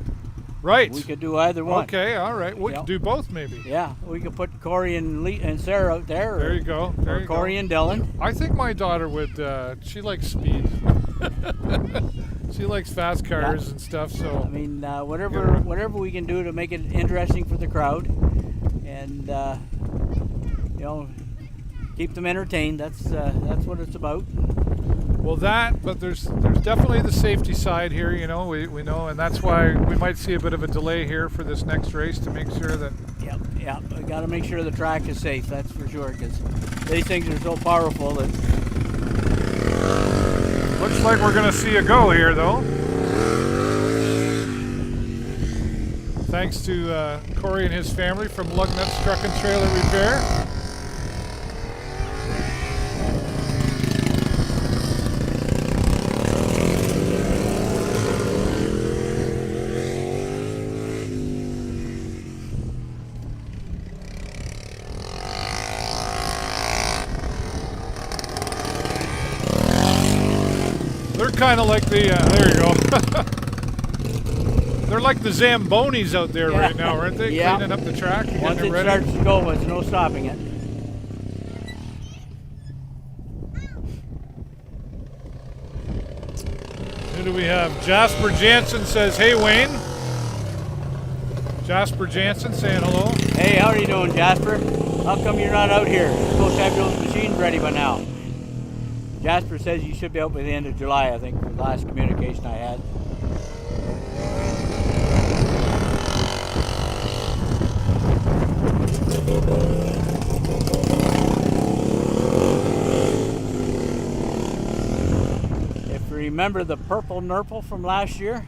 Right. We could do either one. Okay, all right. We Yep. could do both maybe. Yeah, we could put Corey and Sarah out there. There you go. There Or you Corey go. and Dylan. I think my daughter would. She likes speed. She likes fast cars Yeah. and stuff. I So mean, whatever we can do to make it interesting for the crowd, and keep them entertained. That's what it's about. Well, but there's definitely the safety side here, you know, we know, and that's why we might see a bit of a delay here for this next race to make sure that... Yep. We got to make sure the track is safe, that's for sure, because these things are so powerful that... Looks like we're going to see a go here, though. Thanks to Corey and his family from Lugnut's Truck and Trailer Repair. They're kind of like the, there you go. They're like the Zambonis out there right now, aren't they? Yeah. Cleaning up the track and Once getting it it ready. starts to go, there's no stopping it. Who do we have? Jasper Jansen says, hey Wayne. Jasper Jansen saying hello. Hey, how are you doing, Jasper? How come you're not out here? You're supposed to have those machines ready by now. Jasper says you should be out by the end of July, I think, the last communication I had. If you remember the purple Nurple from last year,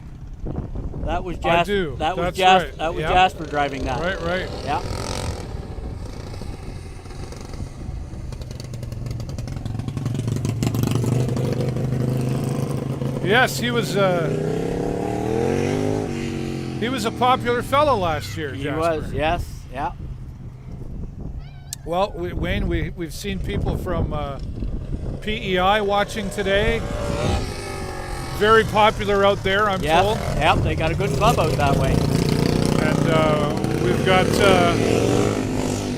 that was Jasper. I do. That was That's right. That was Yep. Jasper driving that. Right. Yeah. Yes, he was a popular fellow last year, He Jasper. was, yes, yeah. Well, Wayne, we've seen people from PEI watching today. Very popular out there, I'm told. Yep, they got a good club out that way. And we've got,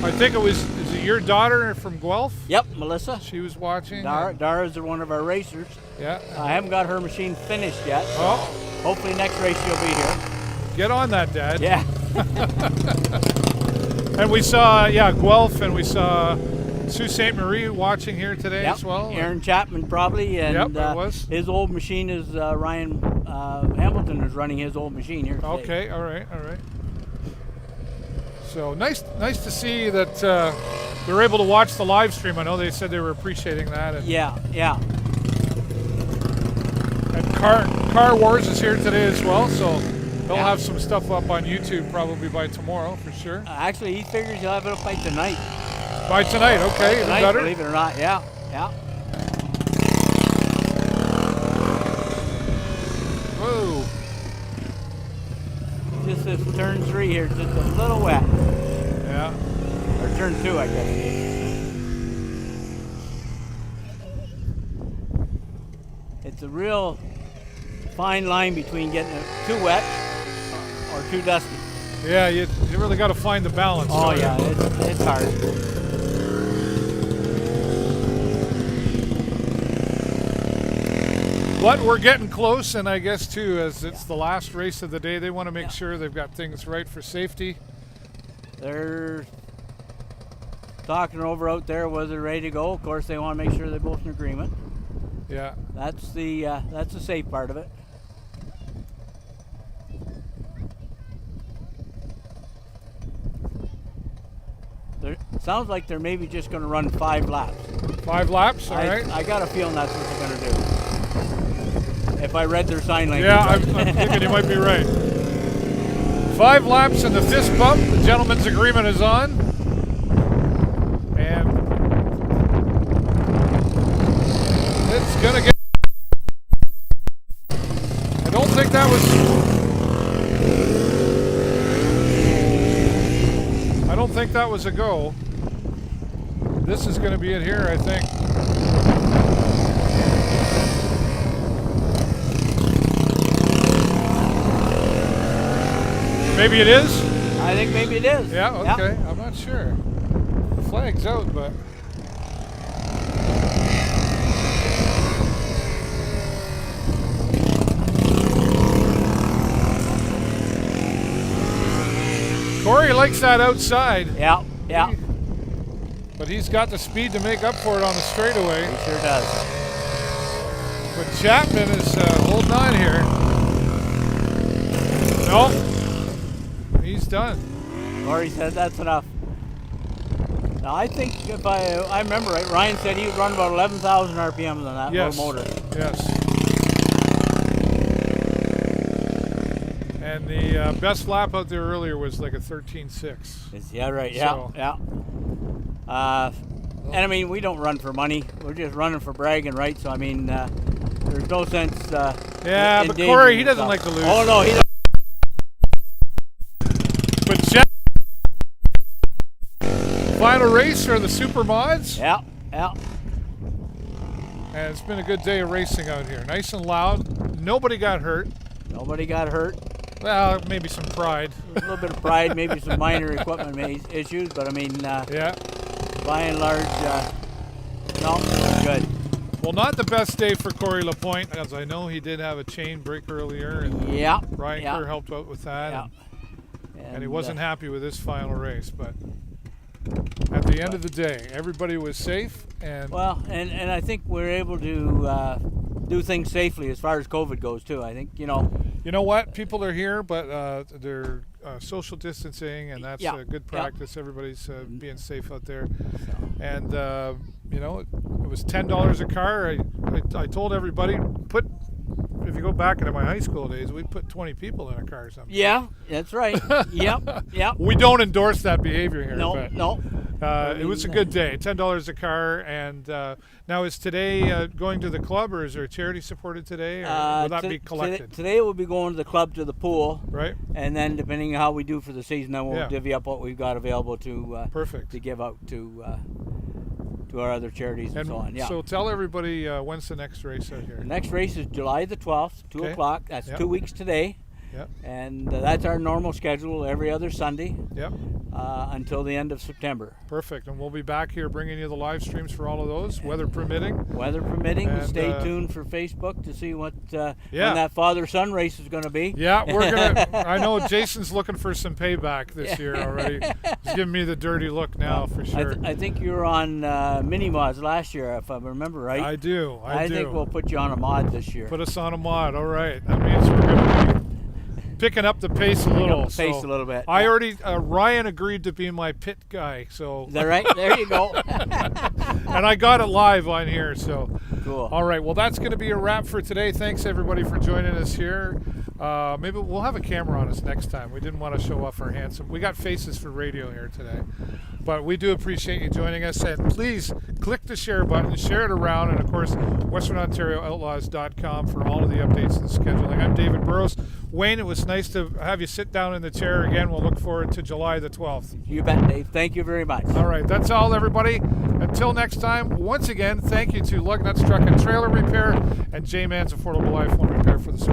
I think is it your daughter from Guelph? Yep, Melissa. She was watching. Dara's one of our racers. Yeah. I haven't got her machine finished yet. So Oh, hopefully next race she'll be here. get on that, Dad. Yeah. And we saw, Guelph, and we saw Sault Ste. Marie watching here today Yep. as well. Aaron Chapman probably, and Yep, it was. his old machine is Ryan Hamilton is running his old machine here today. Okay, all right. So nice to see that they were able to watch the live stream. I know they said they were appreciating that. And, Yeah. and Car Wars is here today as well, so he'll have some stuff up on YouTube probably by tomorrow for sure. Actually, he figures he'll have it up by tonight. By tonight, okay, even Tonight, better. believe it or not, yeah. Whoa. Just this turn 3 here, just a little wet. Yeah. Or turn 2, I guess. It's a real fine line between getting it too wet or too dusty. Yeah, you really got to find the balance. Oh don't you? yeah, it's hard. But we're getting close, and I guess too, as it's the last race of the day, they want to make sure they've got things right for safety. They're talking over out there whether they're ready to go. Of course, they want to make sure they're both in agreement. Yeah. That's the safe part of it. Sounds like they're maybe just going to run 5 laps. 5 laps, all right. I got a feeling that's what they're going to do. If I read their sign language. Yeah, right. I'm thinking you might be right. 5 laps and the fist bump. The gentleman's agreement is on. And it's going to get... I don't think that was a go. This is going to be it here, I think. Maybe it is? I think maybe it is. Yeah, okay. I'm not sure. The flag's out, but... Corey likes that outside. Yeah. But he's got the speed to make up for it on the straightaway. He sure does. But Chapman is holding on here. No, he's done. Or he said that's enough. Now I think if I remember right, Ryan said he would run about 11,000 RPMs on that Yes. little motor. Yes. And the best lap out there earlier was like a 13.6. Yeah, right. Yeah, So- yeah. And I mean, we don't run for money. We're just running for bragging rights. So I mean, there's no sense. Yeah, in but endangering Corey, he doesn't yourself. like to lose. Oh no, he doesn't. But final race for the Super Mods. Yeah, yeah. And it's been a good day of racing out here. Nice and loud. Nobody got hurt. Nobody got hurt. Well, maybe some pride. A little bit of pride, maybe some minor equipment issues, but I mean, Yeah. by and large, no, good. Well, not the best day for Corey Lapointe, as I know he did have a chain break earlier, and Yeah. Ryan yeah. Kerr helped out with that. Yeah. And he wasn't happy with this final race, but at the end of the day, everybody was safe. And Well, and I think we're able to do things safely as far as COVID goes too. I think you know what? People are here, but they're social distancing, and that's Yeah. a good Yeah. practice. Everybody's being safe out there. And, it was $10 a car. I told everybody, if you go back into my high school days, we put 20 people in a car or something. Yeah, that's right. Yep, yep. We don't endorse that behavior here. No, but, no. it was a good day. $10 a car. And now is today going to the club, or is there a charity supported today, or will that be collected? Today we'll be going to the club to the pool, Right? and then depending on how we do for the season, then we'll Yeah. divvy up what we've got available to Perfect. give out to our other charities and so on. Yeah. So tell everybody when's the next race out here. The next race is July the 12th, 2 Okay. o'clock. That's Yep. 2 weeks today. Yep. And that's our normal schedule every other Sunday Yep. until the end of September. Perfect. And we'll be back here bringing you the live streams for all of those, weather permitting. Weather permitting, And, stay tuned for Facebook to see what Yeah. when that father-son race is going to be. Yeah, we're gonna. I know Jason's looking for some payback this year already. He's giving me the dirty look now for sure. I think you were on mini mods last year, if I remember right. I do. I do. think we'll put you on a mod this year. Put us on a mod. All right. That means we're gonna be picking up the pace a little. the pace a little bit, I yeah. already. Ryan agreed to be my pit guy, so. Is that right? There you go. And I got it live on here, so. Cool. All right, well, that's going to be a wrap for today. Thanks, everybody, for joining us here. Maybe we'll have a camera on us next time. We didn't want to show off our handsome. We got faces for radio here today. But we do appreciate you joining us. And please click the share button, share it around, and, of course, WesternOntarioOutlaws.com for all of the updates and scheduling. I'm David Burrows. Wayne, it was nice to have you sit down in the chair again. We'll look forward to July the 12th. You bet, Dave. Thank you very much. All right, that's all, everybody. Until next time, once again, thank you to Lug Nuts Truck and Trailer Repair and Jayman's Affordable Life One Repair for the support.